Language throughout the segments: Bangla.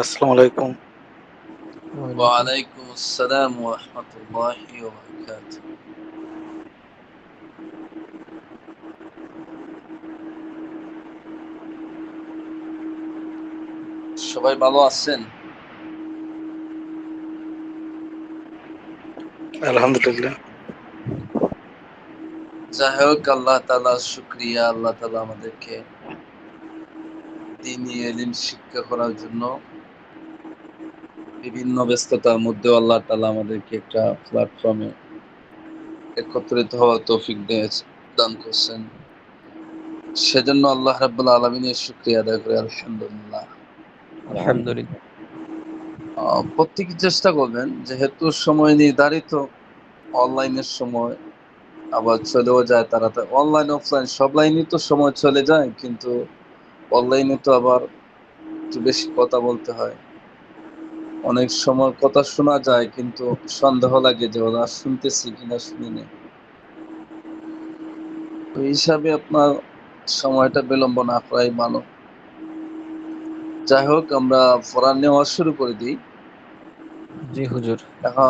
আসসালামু আলাইকুম। ওয়ালাইকুম। ওয়ালাইকুম আসসালাম ওয়া রাহমাতুল্লাহি ওয়া বারাকাতুহু। সবাই ভালো আছেন? আলহামদুলিল্লাহ। যাই হোক, আল্লাহ তাআলার শুকরিয়া, আল্লাহ তাআলা আমাদেরকে দ্বীনি ইলম শিক্ষা করার জন্য বিভিন্ন ব্যস্ততার মধ্যেও আল্লাহ তাআলা আমাদেরকে একটা প্ল্যাটফর্মে একত্রিত হওয়ার তৌফিক দান করছেন। সেজন্য আল্লাহ রাব্বুল আলামিনের শুকরিয়া আদায় করি, আলহামদুলিল্লাহ। আলহামদুলিল্লাহ। প্রত্যেকে চেষ্টা করবেন, যেহেতু সময় নির্ধারিত, অনলাইনের সময় আবার চলেও যায় তাড়াতাড়ি। অনলাইন অফলাইন সব লাইনই তো সময় চলে যায়, কিন্তু অনলাইনে তো আবার একটু বেশি কথা বলতে হয়। অনেক সময় কথা শোনা যায়, কিন্তু সন্দেহ লাগে যে ওরা শুনতেছি কিনা শুনি না। তো এই হিসাবে আপনার সময়টা বিলম্ব না করাই ভালো। যাই হোক, আমরা পড়া নেওয়া শুরু করে দিই জি হুজুর। এখন।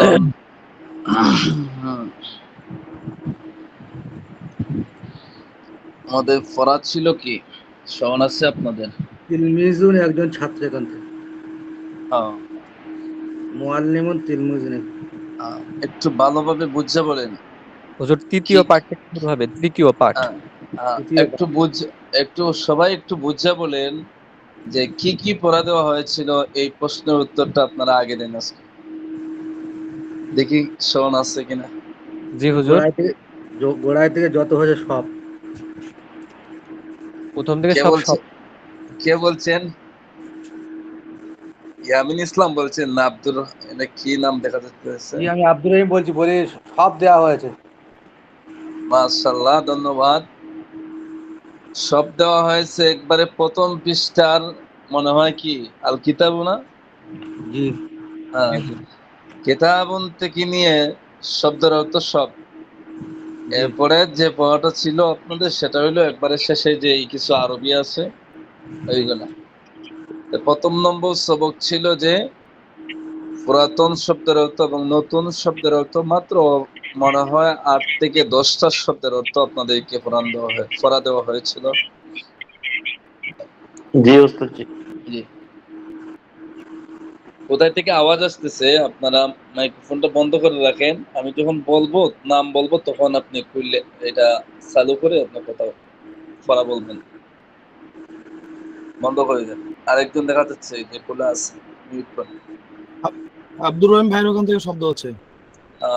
আমাদের পড়া ছিল কি, স্মরণ আছে আপনাদের? তিলমিজুন একজন ছাত্র এখান থেকে। হ্যাঁ, মুআল্লিমুন তিলমিজুন। একটু ভালোভাবে বুঝে বলেন। হুজুর কি তৃতীয় পাঠ থেকে শুরু হবে, তৃতীয় পাঠ। আহ, তৃতীয় একটু একটু সবাই একটু বুঝে বলেন যে কি কি পড়া দেওয়া হয়েছিল। এই প্রশ্নের উত্তরটা আপনারা আগে দেন আজকে, দেখি স্মরণ আছে কিনা। জি হুজুর। গোড়ায় থেকে গোড়ায় থেকে যত হয়েছে সব। প্রথম থেকে কে সব বলছে? সব। কে বলছেন? ইয়ামিন ইসলাম বলছেন না এটা কি নাম দেখা যাচ্ছে? জি, আমি আব্দুর রহিম বলছি, বলি সব দেওয়া হয়েছে। মাশাআল্লাহ, ধন্যবাদ। সব দেওয়া হয়েছে একবারে প্রথম পৃষ্ঠার, মনে হয় কি আল কিতাবু না? জি হ্যাঁ, কিতাবুন থেকে নিয়ে শব্দের অর্থ সব। জি এরপরে যে পড়াটা ছিল আপনাদের, সেটা হইলো একবারে শেষে যে কিছু আরবি আছে ওইগুলা। প্রথম নম্বর সবক ছিল যে পুরাতন শব্দের অর্থ এবং নতুন শব্দের অর্থ। মাত্র মনে হয় 8 থেকে 10টা শব্দের অর্থ আপনাদেরকে পড়া দেওয়া হয়েছিল। জি ওস্তাদ জি। জি। কোথায় থেকে আওয়াজ আসতেছে আপনারা মাইক্রোফোনটা বন্ধ করে রাখেন। আমি যখন বলবো, নাম বলবো, তখন আপনি খুললে এটা চালু করে আপনার কথা পড়া বলবেন। বন্ধ করে দেন। আরেকজন দেখা যাচ্ছে যে খোলা আছে, মিউট করেন। আব্দুর রহিম ভাইয়ের ওখান থেকে শব্দ হচ্ছে।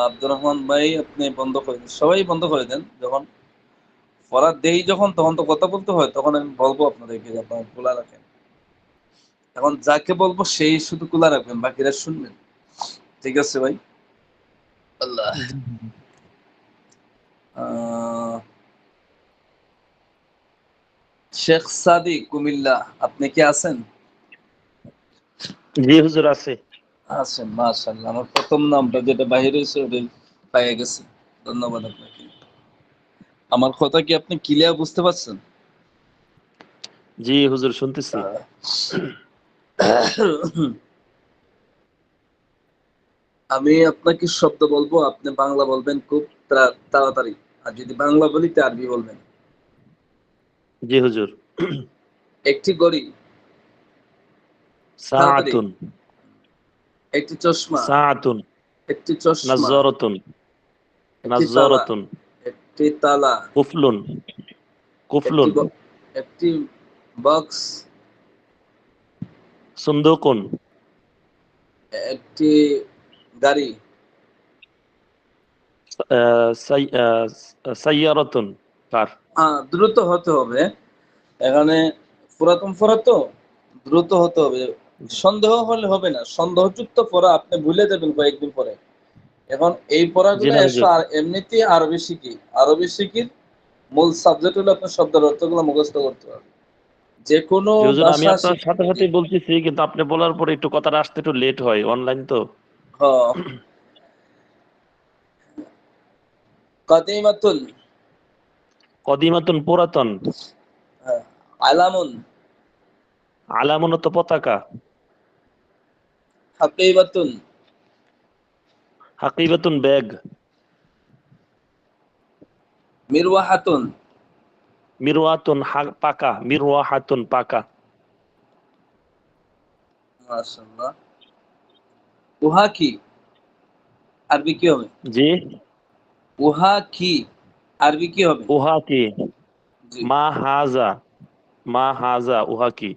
আব্দুর রহমান ভাই, আপনি বন্ধ করে দেন, সবাই বন্ধ করে দেন। যখন পড়া দেই তখন তো কথা বলতে হয়, তখন আমি বলবো আপনাদেরকে যে আপনারা খোলা রাখেন। এখন যাকে বলবো সেই শুধু খোলা রাখবেন, বাকিরা শুনবেন। ঠিক আছে ভাই? আল্লাহ। জি হুজুর। শেখ সাদি কুমিল্লা, আপনি কি আছেন? জি হুজুর আছে। আছেন, মাশাআল্লাহ। আমার প্রথম নামটা যেটা বাইরে হয়েছে ওটাই পাইয়া গেছে। ধন্যবাদ আপনাকে। আমার কথা কি আপনি ক্লিয়ার বুঝতে পারছেন? জি হুজুর শুনতেছি। আমি আপনাকে শব্দ বলবো, আপনি বাংলা বলবেন খুব তাড়াতাড়ি। আর যদি বাংলা বলি তো আরবি বলবেন। জি হুজুর। একটি ঘড়ি, তাড়াতাড়ি। সাআতুন। একটি চশমা, সাআতুন। একটি চশমা। নাজ্জারাতুন। একটি তালা, নাজ্জারাতুন। একটি তালা। কুফলুন। একটি কুফলুন। একটি বক্স, সুন্দুকুন। একটি গাড়ি। সাইয়ারাতুন। কার। দ্রুত হতে হবে এখানে। পুরাতন পড়া তো দ্রুত হতে হবে। সন্দেহ হলে হবে না, সন্দেহযুক্ত পড়া আপনি ভুলে যাবেন কয়েকদিন পরে। এখন এই জি পড়াগুলো না এসো, হুজুর। আর এমনিতেই আরবি শিখি। মূল সাবজেক্ট হলো আপনার শব্দের অর্থগুলো মুখস্থ করতে হবে। যে কোনো জি হুজুর, আমি ভাষা আপনার সাথে শিখতে। জি। সাথে বলতেছি, কিন্তু আপনি বলার পরে একটু কথাটা আসতে একটু লেট হয়, অনলাইন তো। হ্যাঁ। কাদিমাতুন। কদিমাতুন পুরাতন। হ্যাঁ। আলামুন। আলামুন তো পতাকা। হাকিবাতুন, হাকিবাতুন ব্যাগ, মিরওয়াহাতুন, মিরওয়াতুন পাকা, মিরওয়াহাতুন পাকা। মাশাআল্লাহ। উহা কি, আরবি কি হবে? জি, উহা কি, আরবি কি হবে? উহা কি? জি, মা হাজা, মা হাজা উহা কি?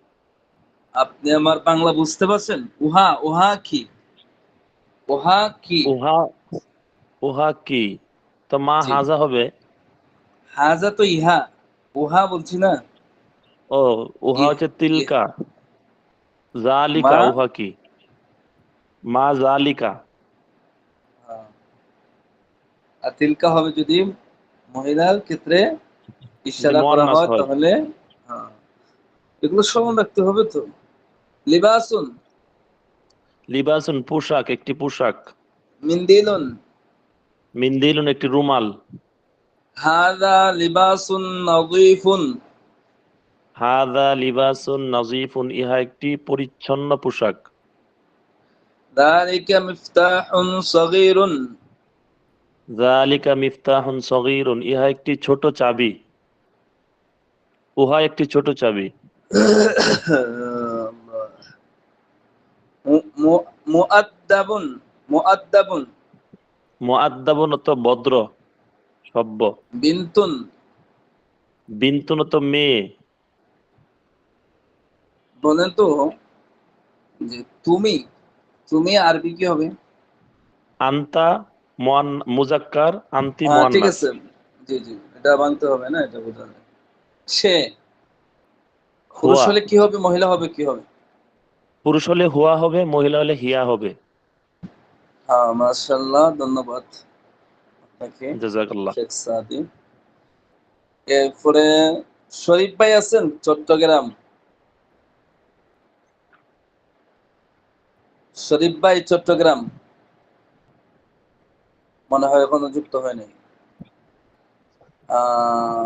আপনি আমার বাংলা বুঝতে পারছেন? উহা, উহা কি, উহা কি? উহা, উহা কি? তো মা জি, হাজা হবে। হাজা তো ইহা, উহা বলছি না। ও, উহা হচ্ছে তিলকা, জালিকা মা, উহা কি? মা জালিকা। হ্যাঁ। আর তিলকা হবে যদি মহিলার ক্ষেত্রে যদি ইশারা করা মুয়ান্নাস হয় হয়। তাহলে, হ্যাঁ, এগুলো স্মরণ রাখতে হবে তো। লিবাসুন, লিবাসুন পোশাক, একটি পোশাক। মিন্দিলুন, মিন্দিলুন একটি রুমাল। হাদা লিবাসুন নযীফুন, হাদা লিবাসুন নাজিফুন ইহা একটি পরিচ্ছন্ন পোশাক। যালিকা মিফতাহুন সগীরুন, যালিকা মিফতাহুন সগীরুন ইহা একটি ছোট চাবি। উহা একটি ছোট চাবি। মুআদ্দাবুন, মুআদ্দাবুন, মুআদ্দাবুন তো ভদ্র, সভ্য। বিনতুন, বিন্তুন তো মেয়ে। বলেন তো যে তুমি, তুমি আরবি কি হবে? আন্তা মুজাক্কার, আন্তি হ্যাঁ ঠিক মুয়ান্নাস। আছে, জি জি, এটা মানতে হবে না, এটা বোঝা যায়। সে পুরুষ হুয়া, হলে কি হবে, মহিলা হবে কি হবে? পুরুষ হলে হুয়া হবে, মহিলা হলে হিয়া হবে। হ্যাঁ মাশাআল্লাহ, ধন্যবাদ আপনাকে জাযাকাল্লাহ। শেখ সাদি। এরপরে শরীফ ভাই আছেন চট্টগ্রাম, শরীফ ভাই চট্টগ্রাম, মনে হয় এখনো যুক্ত হয়নি। আহ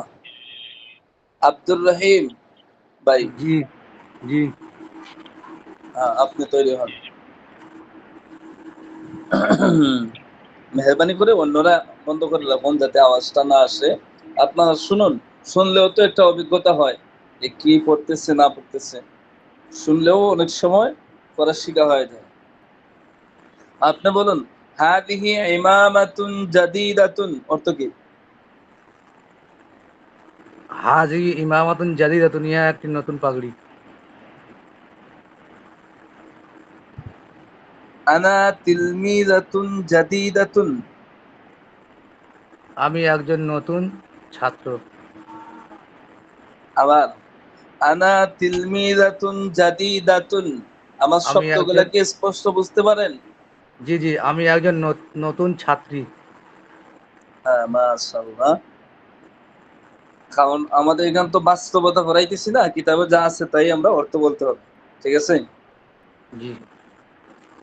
আব্দুর রহিম ভাই, জি জি। আপনি তৈরি হন। মেহরবানি করে অন্যরা বন্ধ করে রাখুন যাতে আওয়াজটা না আসে। আপনারা শুনুন, শুনলেও তো একটা অভিজ্ঞতা হয় যে কি পড়তেছে না পড়তেছে, শুনলেও অনেক সময় পড়া শিখা হয়ে যায়। আপনি বলুন, হাদিহি ইমামাতুন জাদিদাতুন অর্থ কি? হাজি ইমামাতুন জাদিদাতুন, ইহা একটি নতুন পাগড়ি। আনা তিলমিজাতুন জাদিদাতুন, আমি একজন নতুন ছাত্র। আবার আনা তিলমিজাতুন জাদিদাতুন, আমার আমি শব্দগুলা একজন, কি স্পষ্ট বুঝতে পারেন? জি জি, আমি একজন নতুন ছাত্রী। হ্যাঁ মাশাআল্লাহ। কারণ আমাদের এখানে তো বাস্তবতা করাইতেছি না, কিতাবে যা আছে তাই আমরা অর্থ বলতে হবে, ঠিক আছে? জি।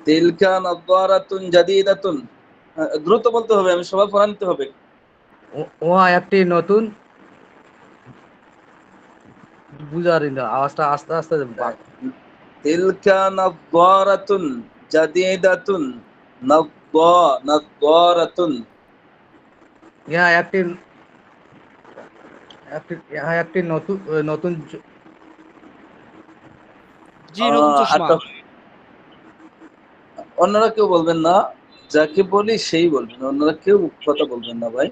তিলকা নাদারাতুন জাদিদাতুন, দ্রুত বলতে হবে, আমি সবাই পড়া নিতে হবে। ওয়া একটি নতুন, বুঝারি না, আওয়াজটা আস্তে আস্তে তিলকা নাদারাতুন জাদিদাতুন, নাদারাতুন, ইহা একটি, ইহা একটি নতুন নতুন জি, নতুন চশমা। হাতটা, অন্যরা কেউ বলবেন না, যাকে বলি সেই বলবেন, অন্যরা কেউ কথা বলবেন না ভাই,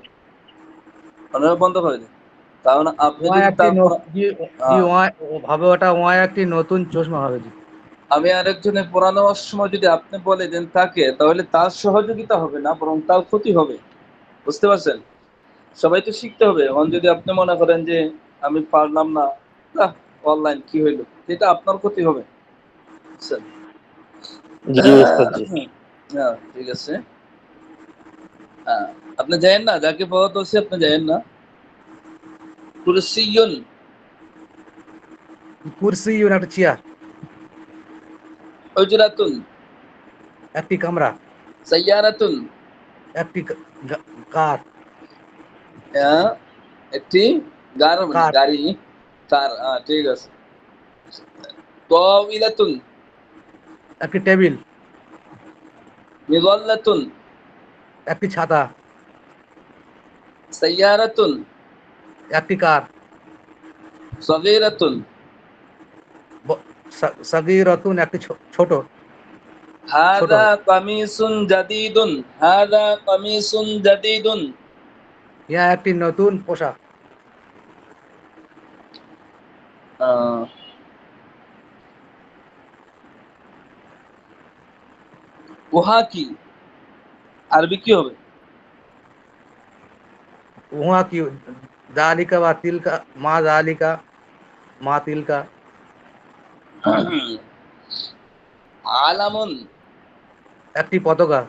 অন্যরা বন্ধ করে দিন। কারণ আপনি ওয়া যদি একটি তারপর, জি জি, ওয়া ভাবে ওটা ওয়া একটি নতুন চশমা হবে জি। আমি আরেকজনের পড়া নেওয়ার সময় যদি আপনি বলে দেন তাকে, তাহলে তার সহযোগিতা হবে না, বরং তার ক্ষতি হবে। বুঝতে পারছেন? সবাই তো শিখতে হবে। এখন যদি আপনি মনে করেন যে আমি পারলাম না, অনলাইন কি হইলো, এটা আপনার ক্ষতি হবে, বুঝছেন? জি ওস্তাদ জি। হ্যাঁ ঠিক আছে। হ্যাঁ, আপনি যায়েন না, যাকে পড়াতে হচ্ছে আপনি যায়েন না। কুরসিয়ুন, কুরসি একটা চেয়ার, হুজরাতুন, একটি কামরা, সাইয়ারাতুন, একটি কার, হ্যাঁ, একটি কার, গাড়ি, কার, ঠিক আছে। তাওইলাতুন, একটি টেবিল, মিগল্লাতুন, একটি ছাতা, সাইয়ারাতুন, একটি কার, সগীরাতুন, সাগীরাতুন একটি ছোট, ছোট। হাদা কামিসুন জাদিদুন, হাদা কামিসুন জাদিদুন। ইহা একটি নতুন পোশাক। উহা কি, আরবি কি হবে? উহা কি, জালিকা বা তিলকা, মা জালিকা, মা তিলকা। আলামুন, একটি পতাকা,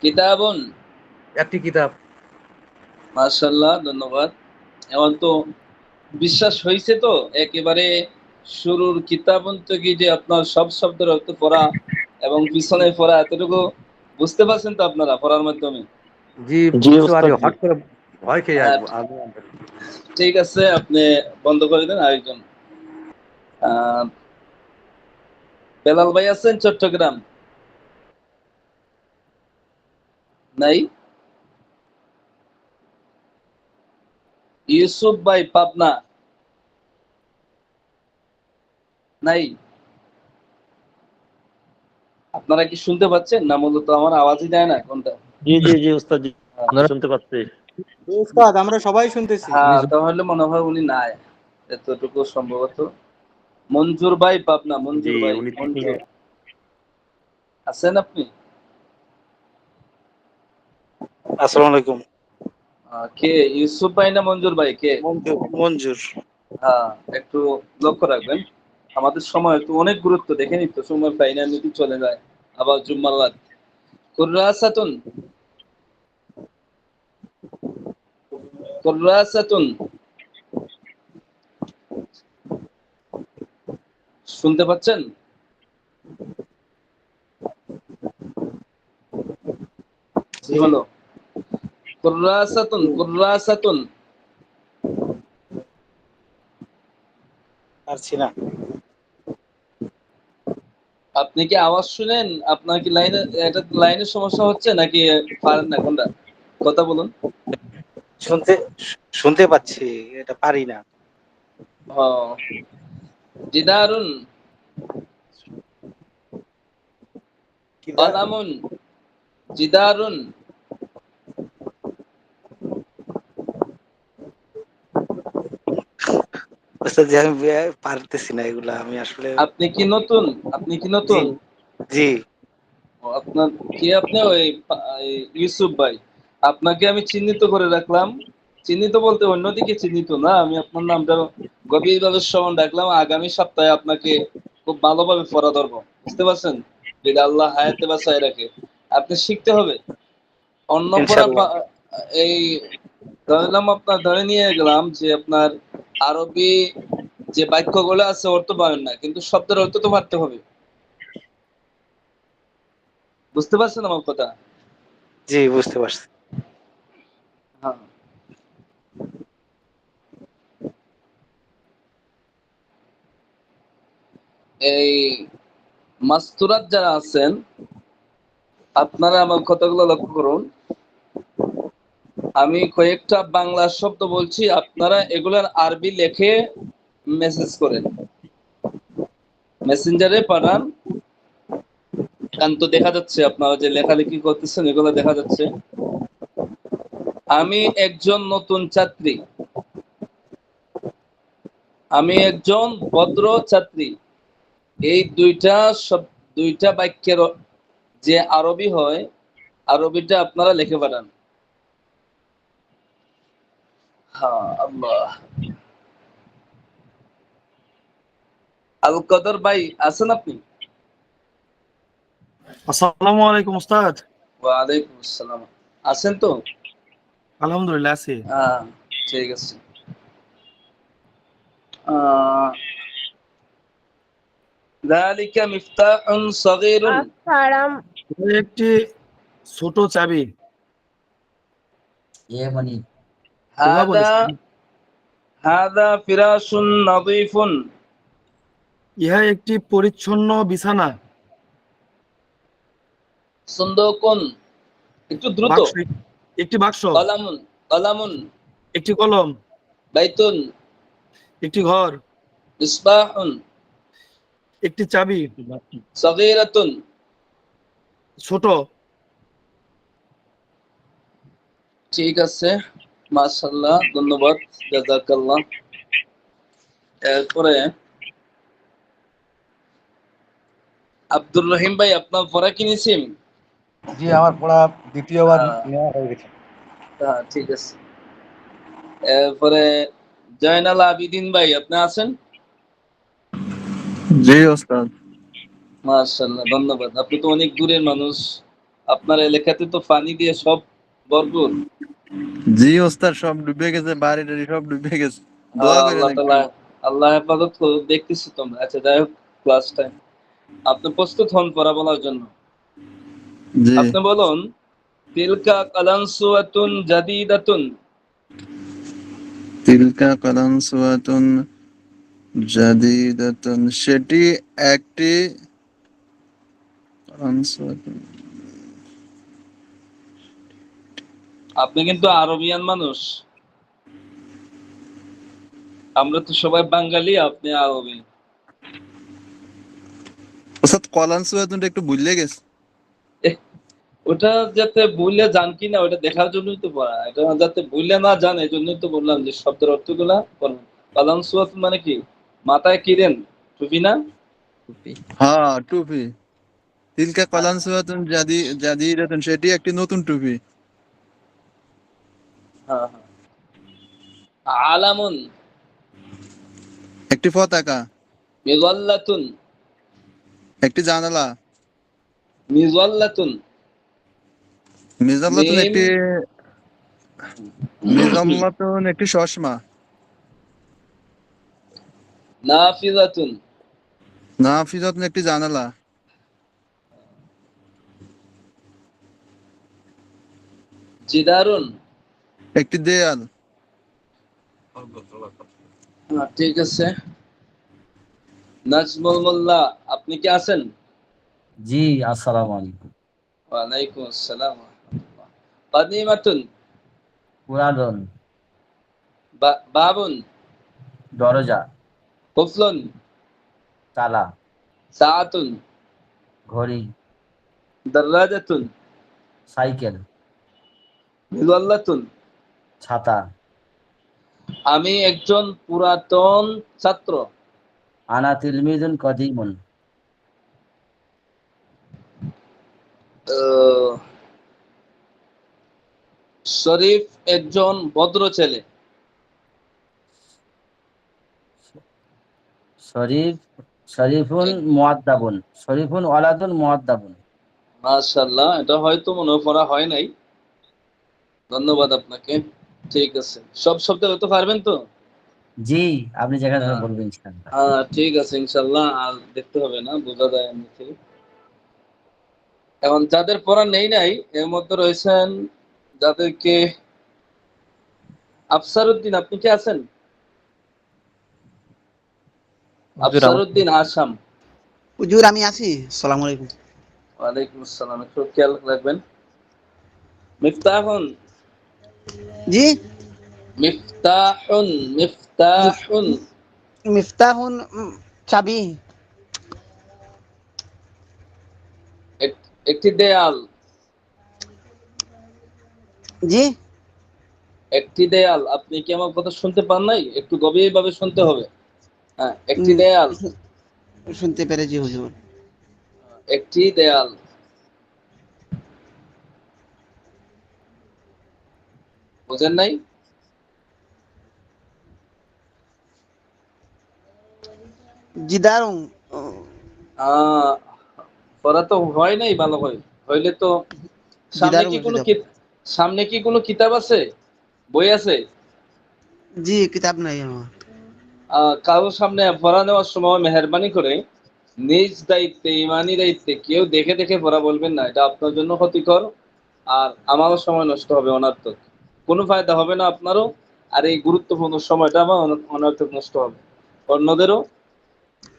কিতাবুন। একটি কিতাব। মাশাআল্লাহ, ধন্যবাদ। এখন তো বিশ্বাস হয়েছে তো একেবারে শুরুর কিতাবুন থেকে যে আপনার সব শব্দের অর্থ পড়া এবং পিছনে পড়া এতটুকু বুঝতে পারছেন তো আপনারা পড়ার মাধ্যমে? জি, জি বুঝতে পারি। ওস্তাদ জি। হট করে ভয় খেয়ে হ্যাঁ, আসবো আগে। ঠিক আছে, আপনি বন্ধ করে দেন। আরেকজন বেলাল ভাই আছেন চট্টগ্রাম? নাই। ইউসুফ ভাই পাবনা? নাই। আপনারা কি শুনতে পাচ্ছেন না? মূলত আমার আওয়াজই যায় না কোনটা? জি জি জি ওস্তাদ জি, আপনারা শুনতে পাচ্ছি। উস্তাদ আমরা সবাই শুনতেছি। হ্যাঁ, তাহলে মনে হয় উনি নাই, এতটুকু সম্ভবত। মঞ্জুর ভাই পাবনা, জি মঞ্জুর ভাই, উনি মঞ্জুর আছেন আপনি? আসসালামু আলাইকুম। কে, ইউসুফ ভাই না মঞ্জুর ভাই, কে? মঞ্জুর, মঞ্জুর। হ্যাঁ, একটু লক্ষ্য রাখবেন। আমাদের সময় তো অনেক গুরুত্ব, দেখেনি তো সময় পাই না, এমনিতেই চলে যায়। আবার জুম্মার রাত। কুররাসাতুন, কুররাসাতুন। শুনতে পাচ্ছেন? কি হলো? কুররাসাতুন, কুররাসাতুন। পারছি না। আপনি কি আওয়াজ শুনেন? আপনার কি লাইনে, এটা লাইনের সমস্যা হচ্ছে নাকি পারেন না? কোনটা? কথা বলুন। শুনতে শুনতে পাচ্ছি, এটা পারি না। ও, জিদারুন, কিদা আলামুন, জিদারুন। উস্তাদ জি, আমি পারতেছি না এগুলা, আমি আসলে। আপনি কি নতুন? আপনি কি জি, নতুন? জি। ও, আপনার কি, আপনি ওই এই ইউসুফ ভাই, আপনাকে আমি চিহ্নিত করে রাখলাম। চিহ্নিত বলতে অন্যদিকে চিহ্নিত না, আমি আপনার নামটা গভীরভাবে স্মরণ রাখলাম। আগামী সপ্তাহে আপনাকে খুব ভালোভাবে পড়া ধরবো, বুঝতে পারছেন? যদি আল্লাহ হায়াতে বাঁচায় রাখে, আপনি শিখতে হবে। অন্য পড়া ইনশাআল্লাহ। এই ধরলাম, আপনার ধরে নিয়ে গেলাম যে আপনার আরবি যে বাক্যগুলো আছে অর্থ পারেন না, কিন্তু শব্দের অর্থ তো পারতে হবে। বুঝতে পারছেন আমার কথা? জি, বুঝতে পারছি। হ্যাঁ। এই মাস্তুরাত যারা আছেন, আপনারা আমার কথাগুলো লক্ষ্য করুন। আমি কয়েকটা বাংলা শব্দ বলছি, আপনারা এগুলার আরবি লেখে মেসেজ করেন, মেসেঞ্জারে পাঠান। কারণ তো দেখা যাচ্ছে আপনারা যে লেখালেখি করতেছেন, এগুলো দেখা যাচ্ছে। আমি একজন নতুন ছাত্রী, আমি একজন ভদ্র ছাত্রী। এই দুইটা বাক্যের যে আরবি হয়, আরবিটা আপনারা লিখে পাঠান। হ্যাঁ, আল্লাহ। আল কদর ভাই আছেন আপনি? আসসালামু আলাইকুম উস্তাদ। ওয়ালাইকুম আসসালাম। আছেন তো? আলহামদুলিল্লাহ আছি। হ্যাঁ, ঠিক আছে। আহ যালিকা মিফতাহুন সগীরুন। আসসালাম। এটা একটি ছোট চাবি। উহা হাদা বলেছে, হাদা ফিরাশুন নযীফুন। ইহা একটি পরিচ্ছন্ন বিছানা। সুন্দকুন, একটু দ্রুত। বাক্স, একটি বাক্স, কলামুন, কলামুন, একটি কলম, বাইতুন, একটি ঘর, মিসবাহুন, একটি চাবি, সগীরাতুন। ছোট। ঠিক আছে, মাশাআল্লাহ, ধন্যবাদ, জাযাকাল্লাহ। এরপরে আব্দুর রহিম ভাই, আপনার পড়া কি নিছেন? জি, আমার পড়া দ্বিতীয়বার হ্যাঁ, নেওয়া হয়ে গেছে। হ্যাঁ, ঠিক আছে। এরপরে জয়নাল আবিদিন ভাই, আপনি আছেন? জি ওস্তাদ। মাশাআল্লাহ, ধন্যবাদ। আপনি তো অনেক দূরের মানুষ, আপনার এলাকাতে তো পানি দিয়ে সব ভরপুর। জি ওস্তাদ, সব ডুবে গেছে, বাড়ি টাড়ি সব ডুবে গেছে। দোয়া করেন আল্লাহ একটু। তাআলা, আল্লাহ হেফাজত করুক, দেখতেছি তোমরা। আচ্ছা, যাই হোক, ক্লাস টাইম। আপনি প্রস্তুত হন পড়া বলার জন্য। জি। আপনি বলুন, তিলকা কালানসুয়াতুন জাদিদাতুন। তিলকা কালানসুয়াতুন জাদিদাতুন, সেটি একটি কালানসুয়াতুন। আপনি কিন্তু আরবিয়ান মানুষ, আমরা তো সবাই বাঙালি, আপনি আরবি। ওস্তাদ কালানসুয়াতুনটা একটু ভুলে গেছে। এহ, ওটা যাতে ভুলে যান কিনা ওটা দেখার জন্যই তো পড়া। এটা যাতে ভুলে না যান এই জন্যই তো বললাম যে শব্দের অর্থগুলা বলুন। কালানসুয়াতুন মানে কি? মাথায় কি দেন? টুপি না? হ্যাঁ, টুপি। তিলকা কালানসুয়াতুন জাদিদাতুন, সেটি একটি নতুন টুপি। হ্যাঁ, হ্যাঁ। আলামুন, একটি পতাকা। মিজাল্লাতুন, একটি জানালা। মিজাল্লাতুন, মিজাল্লাতুন মিম, একটি মিজাল্লাতুন একটি চশমা। নাফিজাতুন, নাফিজাতুন একটি জানালা। জিদারুন। একটি দেয়াল। হ্যাঁ, ঠিক আছে। নাজমুল মোল্লা, আপনি কি আছেন? জি, আসসালামু আলাইকুম। ওয়ালাইকুম আসসালাম ওয়া রাহমাতুল্লাহ। কাদিমাতুন, পুরাদন, বাবুন, দরজা, কুফলুন, তালা, সাআতুন, ঘড়ি, দারাজাতুন, সাইকেল, মিজাল্লাতুন। ছাতা। আমি একজন পুরাতন ছাত্র। আনা তিলমিদুন কদিমুন। আহ, শরীফ একজন ভদ্র ছেলে। শরীফ, শরীফুন মুআদ্দাবুন, শরীফুন ওয়ালাদুন মুআদ্দাবুন। মাশাআল্লাহ, এটা হয়তো মনে পড়া হয় নাই। ধন্যবাদ আপনাকে। ঠিক আছে, সব শব্দ হতে পারবেন তো? জি, আপনি যেখানে হ্যাঁ, বলবেন ইনশাআল্লাহ। হ্যাঁ, ঠিক আছে, ইনশাল্লাহ। আর দেখতে হবে না, বোঝা যায় এমনিতে। এখন যাদের পড়া নেই নাই এর মধ্যে রয়েছেন যাদেরকে আফসারউদ্দিন, আপনি কি আছেন? আফসারউদ্দিন আসাম। হুজুর আমি আছি। আসসালামু আলাইকুম। ওয়ালাইকুম আসসালাম, একটু খেয়াল রাখবেন। মিফতাহুন, জি, মিফতাহুন, মিফ- মিফতাহুন। মিফতাহুন, চাবি। একটি দেয়াল, জি, একটি দেয়াল। আপনি কি আমার কথা শুনতে পান নাই? একটু গভীরভাবে শুনতে হবে। হ্যাঁ, একটি উম, দেয়াল, শুনতে পেরেছি হুজুর। একটি দেয়াল। বুঝেন নাই? জিদারুন, আহ পড়া তো হয় নাই ভালো হয়। হইলে তো সামনে জিদারুন কি কোনো জিদারুন। সামনে কি কোনো কিতাব আছে, বই আছে? জি, কিতাব নাই আমার। কারোর সামনে পড়া নেওয়ার সময় মেহরবানি করে নিজ দায়িত্বে, ইমানি দায়িত্বে কেউ দেখে দেখে পড়া বলবেন না। এটা আপনার জন্য ক্ষতিকর, আর আমারও সময় নষ্ট হবে, অনর্থক। কোনো ফায়দা হবে না আপনারও, আর এই গুরুত্বপূর্ণ সময়টা আমার অনর্থক নষ্ট হবে, অন্যদেরও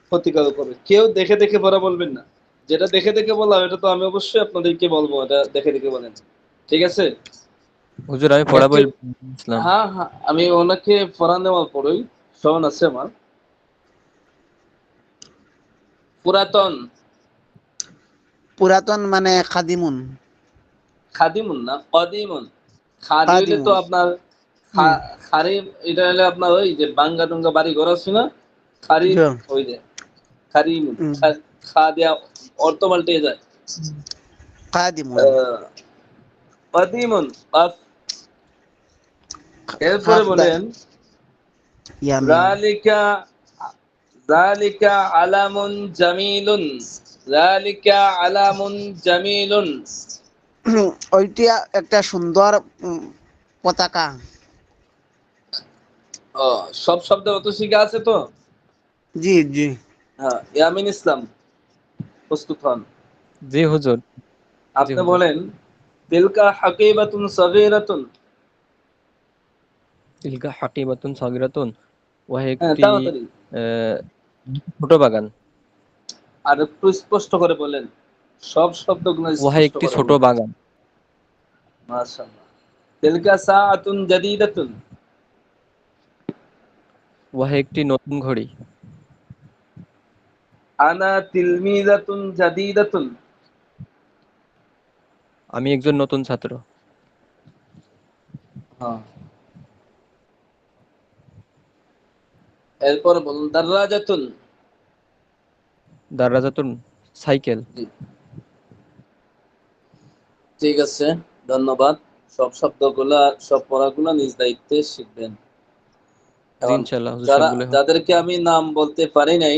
ক্ষতিকারক হবে। কেউ দেখে দেখে পড়া বলবেন না। যেটা দেখে দেখে বললাম এটা তো আমি অবশ্যই আপনাদেরকে বলবো, এটা দেখে দেখে বলেন, ঠিক আছে? হুজুর আমি পড়াবো একটু- ইসলাম। হ্যাঁ হ্যাঁ, আমি ওনাকে পড়ান দেওয়ার পরেই স্মরণ আছে আমার। পুরাতন, পুরাতন মানে খাদিমুন। খাদিমুন না কদিমুন। খাদি হইলে তো খাদিমুন। আপনার হুম। খারি, এটা হলে আপনার ওই যে বাঙ্গা টুঙ্গা বাড়ি ঘর আছে না, খারি, জি। ওই যে খারিমুন, হুম। খা দেয়া অর্থ পাল্টে যায়। খাদিমুন। কদিমুন বাস। এরপরে হাফদা বলেন ইয়ামিন। যালিকা, যালিকা আলামুন জামিলুন, যালিকা আলামুন জামিলুন। ওইটা একটা সুন্দর পতাকা। ও, সব শব্দের অর্থ শিখা আছে তো? জি জি। হ্যাঁ, ইয়ামিন ইসলাম প্রস্তুত হন। জি হুজুর। জি আপনি হুজুর। বলেন তিলকা হাকিবাতুন সাগীরাতুন। তিলকা হাকিবাতুন সাগিরাতুন, ওয়া হ্যাঁ, একটি তাড়াতাড়ি ছোট বাগান। আর একটু স্পষ্ট করে বলেন, সব শব্দগুলো ওয়াহা স্পষ্ট একটি করে ছোট বলেন। বাগান। মাশাআল্লাহ। তিলকা সাআতুন জাদীদাতুন। ওয়াহা একটি নতুন ঘড়ি। আনা তিলমিজাতুন জাদীদাতুন। আমি একজন নতুন ছাত্র। হ্যাঁ। এরপর বলুন দাররাজাতুন। দারাজাতুন সাইকেল। জি, ঠিক আছে, ধন্যবাদ। সব শব্দগুলা, সব পড়াগুলা নিজ দায়িত্বে শিখবেন। জি এখন ইনশাআল্লাহ হুজুর যারা, সবগুলো। যাদেরকে আমি নাম বলতে পারি নাই,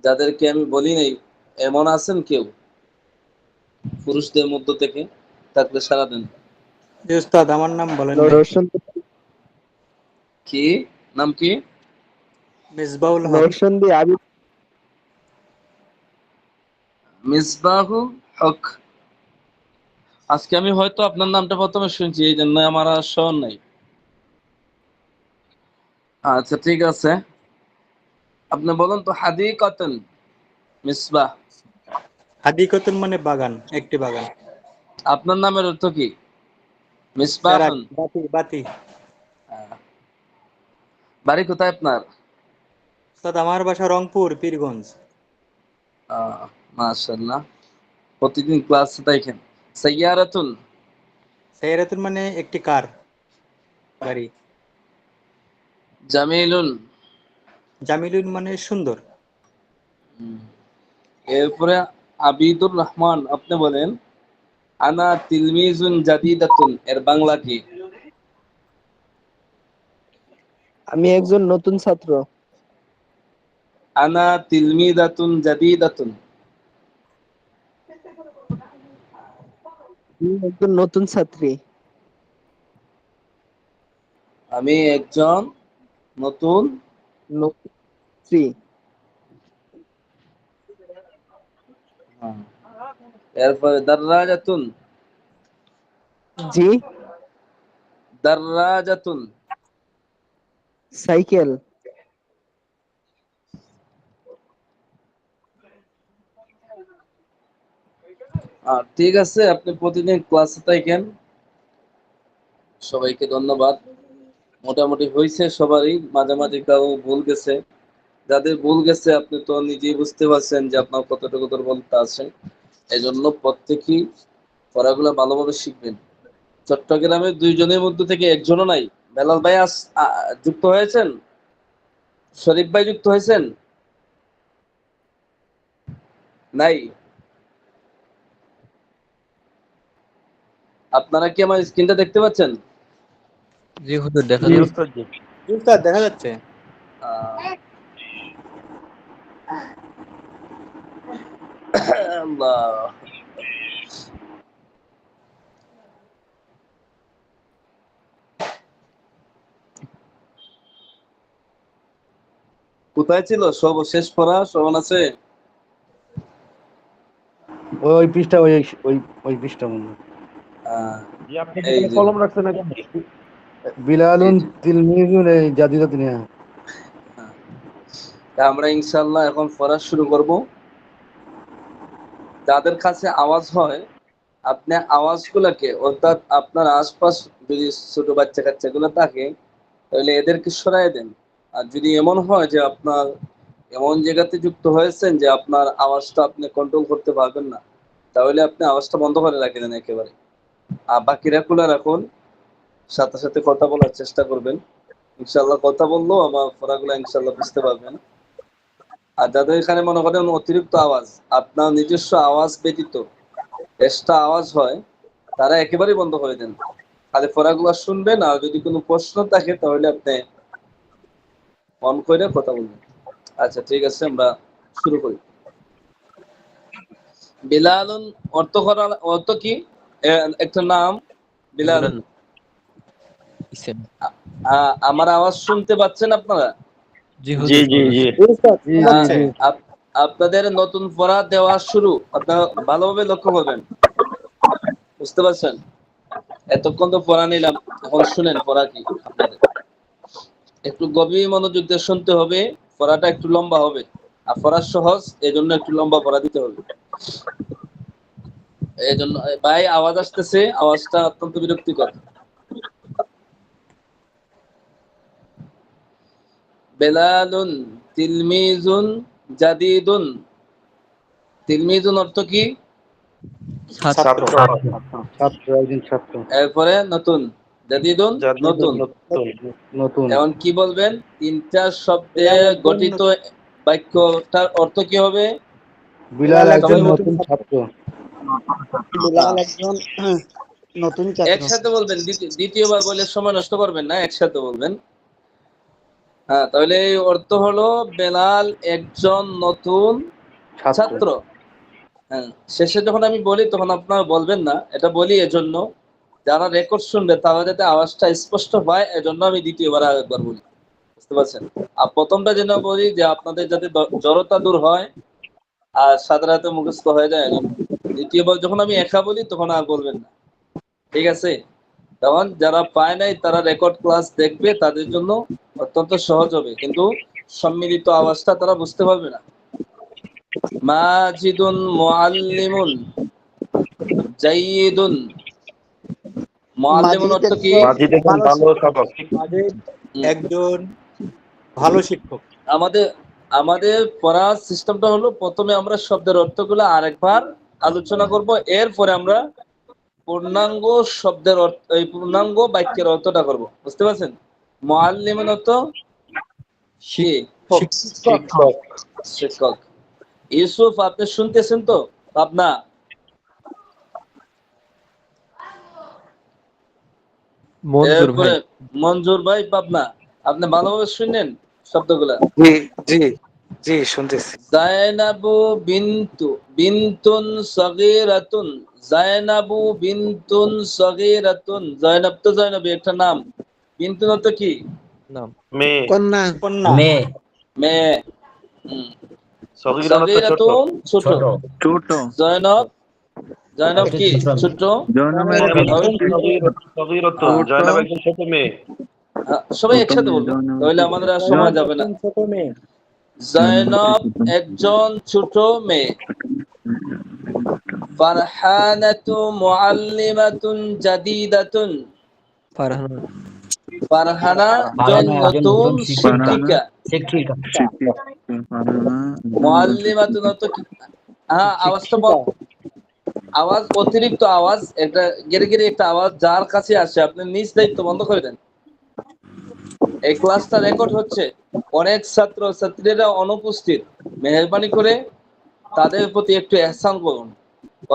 যাদেরকে আমি বলি নাই, এমন আছেন কেউ পুরুষদের মধ্য থেকে? থাকলে সারা দেন। জি উস্তাদ, আমার নাম বলেন নাই। কি নাম কি? মিসবাউল হক। মিসবাহুল হক। আজকে আমি হয়তো আপনার নামটা প্রথমে শুনছি, এই জন্য আমার আর স্মরণ নাই। আচ্ছা ঠিক আছে, আপনি বলুন তো হাদিকাতুন মিসবাহ। হাদিকতুন মানে বাগান, একটি বাগান। আপনার নামের অর্থ কি? চেরাগ, মিসবাহুন। বাতি বাতি। আহ, বাড়ি কোথায় আপনার? উস্তাদ আমার বাসা রংপুর পীরগঞ্জ। মাশাআল্লাহ, প্রতিদিন ক্লাস দেখেন। সাইয়ারাতুন। সাইরাতুন মানে একটি কার, গাড়ি। জামিলুন। জামিলুন মানে সুন্দর। এরপরে আবিদুর রহমান, আপনি বলেন আনা তিলমিজুন জাদিদাতুন, এর বাংলা কি? আমি একজন নতুন ছাত্র। আনা তিলমিদাতুন জাদিদাতুন। আমি একজন নতুন ছাত্রী। আমি একজন নতুন। নতুন ছাত্রী। হ্যাঁ। এরপরে দাররাজাতুন। জি। দাররাজাতুন। সাইকেল। ঠিক আছে, আপনি প্রতিদিন ক্লাসে থাকেন। সবাইকে ধন্যবাদ। মোটামুটি হয়েছে সবারই, মাঝামাঝি কাউ ভুল গেছে। যাদের ভুল গেছে আপনি তো নিজেই বুঝতে পারছেন যে আপনার কতটুকু দুর্বলতা আছে। এই জন্য প্রত্যেকেই পড়াগুলো ভালোভাবে শিখবেন। চট্টগ্রামের দুইজনের মধ্যে থেকে একজনও নাই। বেলাল ভাই যুক্ত হয়েছেন? শরীফ ভাই যুক্ত হয়েছেন? নাই। আপনারা কি আমার স্ক্রিনটা দেখতে পাচ্ছেন? জি হুজুর দেখা জি যাচ্ছে। উস্তাদ জি। জি উস্তাদ, দেখা যাচ্ছে। আহ, আল্লাহ। কোথায় ছিল সর্বশেষ পড়া? শ্রবণ আছে? ওই পৃষ্ঠা, ওই ওই ওই পৃষ্ঠা মনে হয়। আহ, জি আপনি কি এই কোনো যে, কলম রাখছেন এখানে? জি বিলালুন জি। তিলমিজুন এই জাদিদাতুন। হ্যাঁ। তা আমরা ইনশাল্লাহ এখন পড়া শুরু করব। যাদের কাছে আওয়াজ হয়, আপনি আওয়াজগুলোকে, অর্থাৎ আপনার আশপাশ যদি ছোট বাচ্চা কাচ্চাগুলো থাকে তাহলে এদেরকে সরাই দেন। আর যদি এমন হয় যে আপনার এমন জায়গাতে যুক্ত হয়েছেন যে আপনার আওয়াজটা আপনি কন্ট্রোল করতে পারবেন না, তাহলে আপনি আওয়াজটা বন্ধ করে রাখে দেন একেবারে। আর বাকিরা খোলা রাখুন, সাথে সাথে কথা বলার চেষ্টা করবেন। ইনশাল্লাহ কথা বললেও আমার পড়াগুলো ইনশাল্লাহ বুঝতে পারবেন। আর যাদের এখানে মনে করেন অতিরিক্ত আওয়াজ, আপনার নিজস্ব আওয়াজ ব্যতীত এক্সট্রা আওয়াজ হয়, তারা একেবারেই বন্ধ করে দেন, খালি পড়াগুলো শুনবেন। আর যদি কোনো প্রশ্ন থাকে তাহলে আপনি অন করে কথা বলবেন। আচ্ছা ঠিক আছে, আমরা শুরু করি। বিলালুন অর্থ কি? একটা নাম বিলাল। আমার আওয়াজ শুনতে পাচ্ছেন আপনারা? জি জি জি জি আপনাদের নতুন পড়া দেওয়া শুরু, আপনারা ভালোভাবে লক্ষ্য করবেন, বুঝতে পারছেন? এতক্ষণ তো পড়া নিলাম, এখন শুনেন পড়া কি আপনাদের। একটু গভীর মনোযোগ দিয়ে শুনতে হবে, পড়াটা একটু লম্বা হবে। আর পড়া সহজ, এই জন্য একটু লম্বা পড়া দিতে হবে। এই জন্য ভাই আওয়াজ আসতেছে, আওয়াজটা অত্যন্ত বিরক্তিকর। বেলালুন তিলমিজুন জাদিদুন। তিলমিজুন অর্থ কি? ছাত্র। একজন ছাত্র। এরপরে নতুন, জাদিদুন নতুন। নতুন। এখন কি বলবেন? তিনটা শব্দে গঠিত বাক্যটার অর্থ কি হবে? বিলাল একজন নতুন ছাত্র। বিলাল একজন নতুন ছাত্র। একসাথে বলবেন, দ্বিতীয়বার বলে সময় নষ্ট করবেন না, একসাথে বলবেন। হ্যাঁ, তাহলে এই অর্থ হলো বেলাল একজন নতুন ছাত্র। হ্যাঁ, শেষে যখন আমি বলি তখন আপনারা বলবেন না, এটা বলি এজন্য যারা রেকর্ড শুনবে তারা যাতে আওয়াজটা স্পষ্ট হয়, এজন্য আমি দ্বিতীয়বার আরেকবার বলি, বুঝতে পারছেন? আর প্রথমটা যেন বলি যে আপনাদের যাতে জড়তা দূর হয় আর সাথে সাথে মুখস্থ হয়ে যায়, এজন্য। দ্বিতীয়বার যখন আমি একা বলি তখন আর বলবেন না, ঠিক আছে? তখন যারা পায় নাই তারা রেকর্ড ক্লাস দেখবে, তাদের জন্য অত্যন্ত সহজ হবে, কিন্তু সম্মিলিত আওয়াজটা তারা বুঝতে পারবে না। মাজিদুন মুআল্লিমুন জাইয়িদুন। মুআল্লিমুন অর্থ কি? একজন ভালো শিক্ষক। আমাদের পড়ার সিস্টেমটা হলো, প্রথমে আমরা শব্দের অর্থগুলো আরেকবার আলোচনা করব, এরপরে আমরা পূর্ণাঙ্গ শব্দের অর্থ, এই পূর্ণাঙ্গ বাক্যের অর্থটা করব, বুঝতে পারছেন? মুআল্লিমুন অর্থ কি? শিক্ষক। ইউসুফ, আপনি শুনতেছেন তো? পাবনা মঞ্জুর ভাই পাবনা, আপনি ভালোভাবে শুনেন শব্দগুলা। জি জি জি শুনতেছি। জায়নাবু বিনতুন সগীরাতুন। জায়নাবু বিনতুন সগীরাতুন। জয়নাব তো জয়নবী একটা নাম, বিনতুন তো কি? নাম। মেয়ে। কন্যা। মেয়ে। মেয়ে। সগীরাতুন ছোট। ছোট। জয়নব কি? ছোট। জয়নাব একজন ছোট মেয়ে। সবাই একসাথে বলবো, তাহলে আমাদের আর সময় যাবে না। জয়নব একজন ছোট মেয়ে। ফারহানাতু মুআল্লিমাতুন জাদিদাতুন। ফারহানা নতুন শিক্ষিকা। মুআল্লিমাতুন তো কি? হ্যাঁ, আওয়াজটা আওয়াজ, অতিরিক্ত আওয়াজ, একটা গেরে গেরে একটা আওয়াজ যার কাছে আসে আপনি নিজ দায়িত্ব বন্ধ করে দেন। এই ক্লাসটা রেকর্ড হচ্ছে, অনেক ছাত্র ছাত্রীরা অনুপস্থিত, মেহেরবানি করে তাদের প্রতি একটু ইহসান করুন।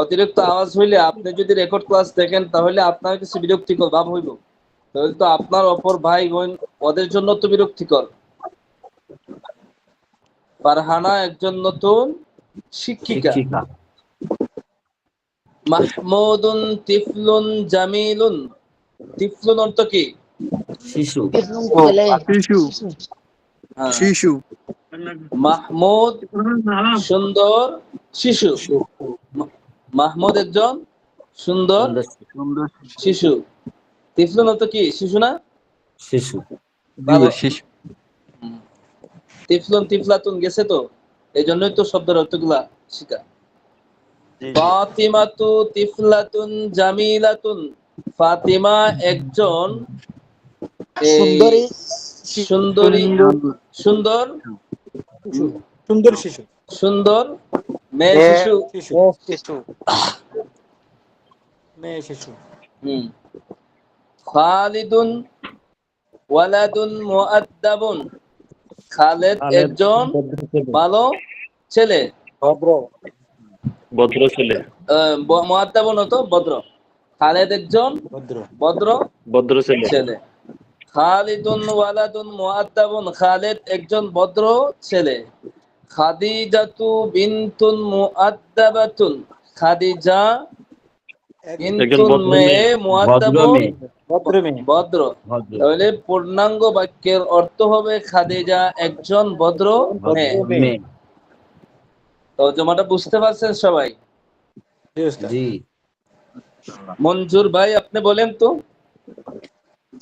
অতিরিক্ত আওয়াজ হইলে আপনি যদি রেকর্ড ক্লাস দেখেন তাহলে আপনার কিছু বিরক্তিকর ভাব হইব, তাহলে তো আপনার অপর ভাই বোন ওদের জন্য তো বিরক্তিকর। ফারহানা একজন নতুন শিক্ষিকা। মাহমুদুন তিফলুন জামিলুন। তিফলুন অর্থ কি? শিশু। শিশু। মাহমুদ সুন্দর শিশু। মাহমুদ একজন সুন্দর শিশু। তিফলুন অর্থ কি? শিশু না? শিশু। তিফলুন তিফলাতুন গেছে তো, এই জন্যই তো শব্দের অর্থগুলা শিখা। জি জি ফাতিমাতু তিফলাতুন জামিলাতুন। ফাতিমা একজন এই সুন্দরী সুন্দরী, সুন্দর সুন্দর শিশু সুন্দর মেয়ে মেয়ে শিশু। শিশু শিশু। মেয়ে শিশু হুম। খালিদুন ওয়ালাদুন মুআদ্দাবুন। খালেদ খালেদ একজন ভদ্র ছেলে, ভালো ছেলে। ভদ্র। ভদ্র ছেলে, মুআদ্দাবুন হতো ভদ্র। খালেদ একজন ভদ্র ভদ্র ভদ্র ছেলে। ছেলে। খালিদুন ওয়ালাদুন মুআদ্দাবুন। খালেদ একজন ভদ্র ছেলে। খাদিজাতু বিনতুন মুআদ্দাবাতুন। খাদিজা একজন বিনতুন ভদ্র মেয়ে, মেয়ে, ভদ্র মুআদ্দাবুন মেয়ে, ভদ্র মেয়ে ভদ্র। ভদ্র তাহলে পূর্ণাঙ্গ বাক্যের অর্থ হবে খাদিজা একজন ভদ্র মেয়ে। ভদ্র মেয়ে। তর্জমাটা বুঝতে পারছেন সবাই? জি উস্তাদ। জি মঞ্জুর ভাই আপনি বলেন তো।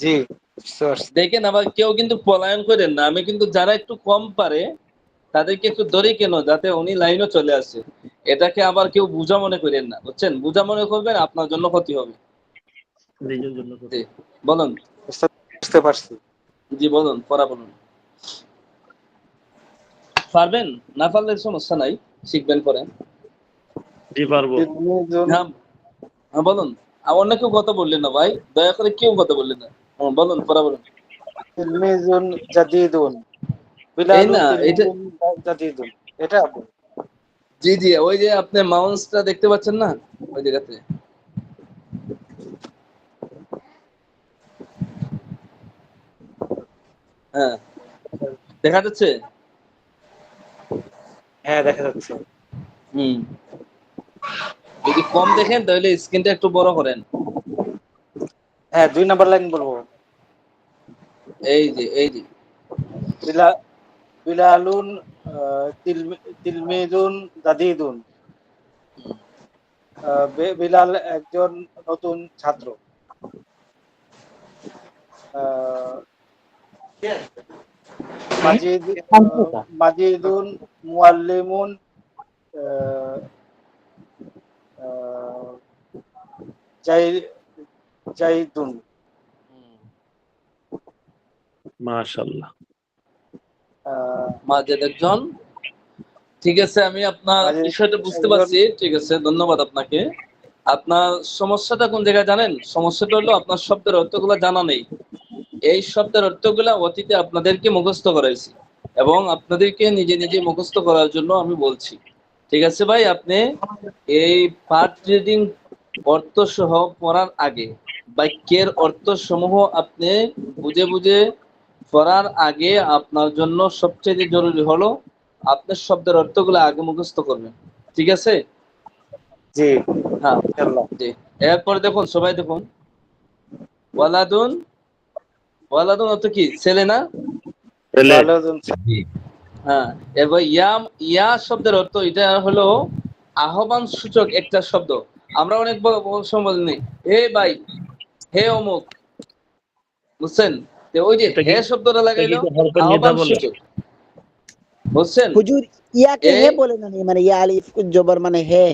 জি, বুঝতে পারছি। দেখেন আবার কেউ কিন্তু পলায়ন করেন না। আমি কিন্তু যারা একটু কম পারে তাদেরকে একটু ধরে কেন, যাতে উনি লাইনও চলে আসে। এটাকে আবার কেউ বুঝা মনে করেন না, বুঝছেন? বুঝা মনে করবেন আপনার জন্য ক্ষতি হবে। নিজের জন্য জি বলুন। বুঝতে পারছি। জি বলুন, পড়া বলুন। পারবেন? না পারলে সমস্যা নাই, শিখবেন পরে। জি পারবো। হ্যাঁ হ্যাঁ বলুন। আর অন্য কেউ কথা বললেন না ভাই, দয়া করে কেউ কথা বললেন না। হ্যাঁ বলুন, পড়া বলুন। তিলমিজুন জাদিদুন। এই বিলালু না এটা, তিলমিজুন জাদিদুন। এটা জি জি ওই যে আপনি মাউসটা দেখতে পাচ্ছেন না ওই জায়গাতে। হ্যাঁ দেখা যাচ্ছে। হ্যাঁ দেখা যাচ্ছে। হুম। যদি কম দেখেন তাহলে স্ক্রিনটা একটু বড় করেন। হ্যাঁ 2 নাম্বার লাইন বলবো। এই যে এই যে বিলালুন তিলমিজুন জাদিদুন। বিলাল একজন নতুন ছাত্র। মাজিদ মাজিদুন মুআল্লিমুন জাইদুন। মাশাআল্লাহ। মাঝে একজন। ঠিক আছে, আমি আপনার মাজিদ বিষয়টা বুঝতে একজন। পারছি। ঠিক আছে, ধন্যবাদ আপনাকে। আপনার সমস্যাটা কোন জায়গায় জানেন? সমস্যাটা হলো আপনার শব্দের অর্থগুলো জানা নেই। এই শব্দের অর্থগুলা অতীতে আপনাদেরকে মুখস্থ করাইছি এবং আপনাদেরকে নিজে নিজে মুখস্থ করার জন্য আমি বলছি। ঠিক আছে ভাই, আপনি এই পার্ট রিডিং অর্থ সহ পড়ার আগে বাক্যের অর্থ সমূহ আপনি বুঝে বুঝে পড়ার আগে আপনার জন্য সবচেয়ে জরুরি হলো আপনার শব্দের অর্থগুলো আগে মুখস্থ করবেন। ঠিক আছে? জি হ্যাঁ ইনশাআল্লাহ। জি। এরপর দেখুন, সবাই দেখুন। ওয়ালাদুন, ওয়ালাদুন অর্থ কি? ছেলে না? ছেলে। ওয়ালাদুন। জি হ্যাঁ। এবার ইয়া শব্দের অর্থ এটা হলো আহ্বান সূচক একটা শব্দ। আমরা অনেক সময় বলি হে ভাই, হে অমুক, বুঝছেন? তো ওই যে এটা কি, হে শব্দটা এটা কি লাগাইলো হরফের নিদা আহ্বান বলে? সূচক, বুঝছেন? হুজুর ইয়াকে এই হে বলে না নি, মানে ইয়া আলিফ জবর মানে হে।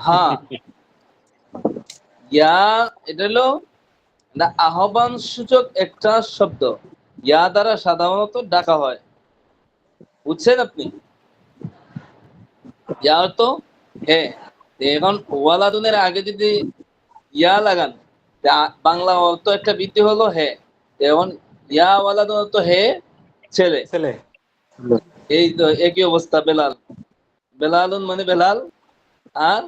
হ্যাঁ ইয়া এটা হলো না আহ্বান সূচক একটা শব্দ। ইয়া দ্বারা সাধারণত ডাকা হয়, বুঝছেন আপনি? ইয়া অর্থ হে। এখন ওয়ালাদুনের আগে যদি ইয়া লাগান, বাংলা অর্থ একটা বৃদ্ধি হলো হে। এখন ইয়া ওয়ালাদুন অর্থ হে ছেলে। ছেলে এই তো একই অবস্থা। বেলাল, বেলালুন মানে বেলাল, আর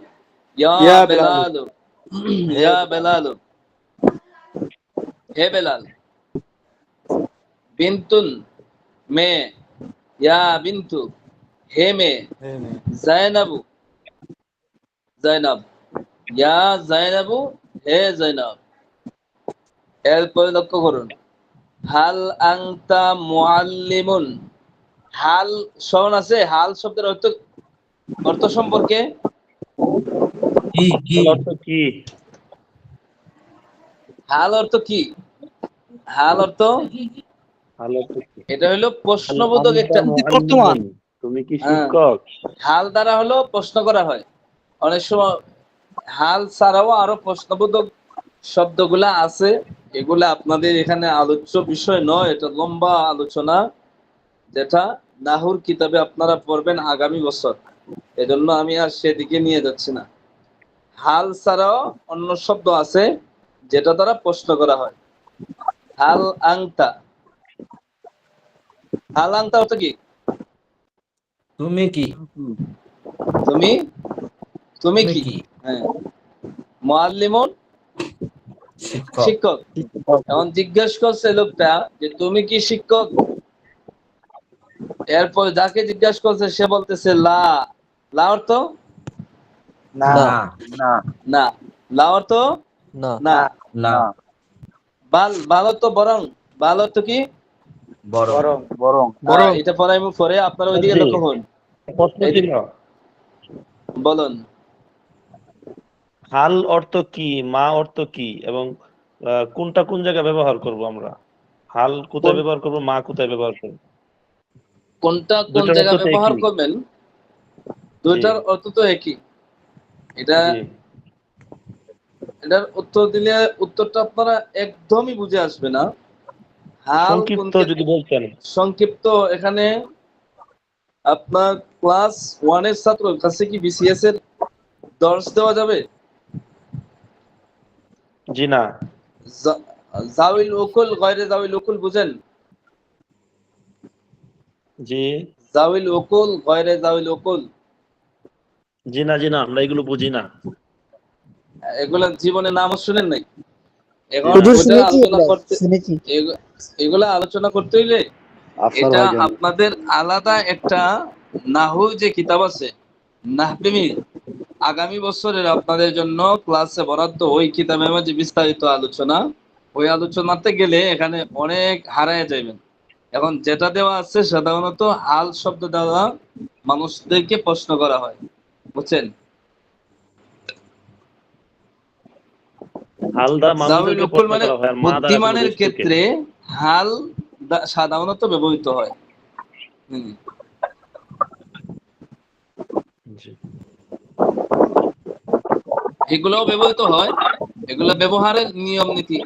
ইয়া ইয়া বিলালু। বেলালু, ইয়া বেলালু, হে বেলাল। বিনতুন মেয়ে, ইয়া বিনতু, হে মেয়ে। হে মেয়ে জায়নাবু, জাইনাব, ইয়া জাইনাবু, হে জাইনাব। এরপরে লক্ষ্য করুন, হাল আংতা মুআল্লিমুন। হাল স্মরণ আছে? হাল শব্দের অর্থ অর্থ সম্পর্কে কি কি এর অর্থ কি? হাল অর্থ কি? হাল অর্থ ভালো অর্থ কি? এটা হলো আল প্রশ্নবোধক আমতা একটা। মুআল্লিমুন। তুমি কি হ্যাঁ। শিক্ষক? হাল দ্বারা হলো প্রশ্ন করা হয়। অনেক সময় হাল ছাড়াও আরো প্রশ্নবোধক শব্দগুলা আছে, এগুলা আপনাদের এখানে আলোচ্য বিষয় নয়, এটা লম্বা আলোচনা, যেটা নাহুর কিতাবে আপনারা পড়বেন আগামী বছর। এজন্য আমি আর সেদিকে নিয়ে যাচ্ছি না। হাল ছাড়াও অন্য শব্দ আছে যেটা দ্বারা প্রশ্ন করা হয়। হাল আংতা, হাল আংতা অর্থ কি? তুমি কি? তুমি তুমি তুমি কি? কি? হ্যাঁ। মুআল্লিমুন শিক্ষক। শিক্ষক। এখন জিজ্ঞেস করছে লোকটা যে তুমি কি শিক্ষক? এরপর যাকে জিজ্ঞাসা করছে সে বলতেছে লা। লা অর্থ না না না না। লা অর্থ না। না। না বাল, বাল অর্থ বরং। বাল অর্থ কি? বরং। বরং এটা পড়াইবো পরে, আপনারা ওইদিকে লক্ষ্য করুন। প্রশ্ন ছিল, বলুন। হাল অর্থ কি, মা অর্থ কি, এবং কোনটা কোন জায়গায় ব্যবহার করব আমরা? হাল কোথায় ব্যবহার করব, মা কোথায় ব্যবহার করব? কোনটা কোন দুইটার জায়গায় অর্থ তো ব্যবহার একই। করবেন, দুইটার অর্থ তো একই। এটা জি এটার উত্তর দিলে উত্তরটা আপনারা একদমই বুঝে আসবে না। হাল কোন সংক্ষিপ্ত যদি বলতেন। সংক্ষিপ্ত, এখানে আপনার ক্লাস 1 এর ছাত্র কাছে কি বিসিএস এর দর্শ দেওয়া যাবে? জি না। জাউল উকুল গায়রে জাউল উকুল বুঝেন? জি জাউল উকুল গায়রে জাউল উকুল, জি না, জি না, আমরা এগুলো বুঝি না। এগুলা জীবনে নামও শুনেন নাই? এখন হুজুর ওটা শুনেছি, আলোচনা করতে, শুনেছি। এগুলা আলোচনা করতে হইলে আফসার এটা ভাইজান। আপনাদের আলাদা একটা নাহু যে কিতাব আছে নাহবিমি, আগামী বছরের আপনাদের জন্য ক্লাসে বরাদ্দ ওই কিতাবের মাঝে বিস্তারিত আলোচনা। ওই আলোচনাতে গেলে এখানে অনেক হারায় যাবেন। এখন যেটা দেওয়া আছে সাধারণত হাল শব্দ দ্বারা মানুষদেরকে প্রশ্ন করা হয়, বুঝছেন? হাল দ্বারা জাউল মানুষদেরকে উকুল প্রশ্ন মানে করা হয়, আর মা দ্বারা কোনো বুদ্ধিমানের বস্তুকে। ক্ষেত্রে হাল সাধারণত ব্যবহৃত হয়। জি। এগুলোও ব্যবহৃত হয়, এগুলো ব্যবহারের নিয়ম নীতি।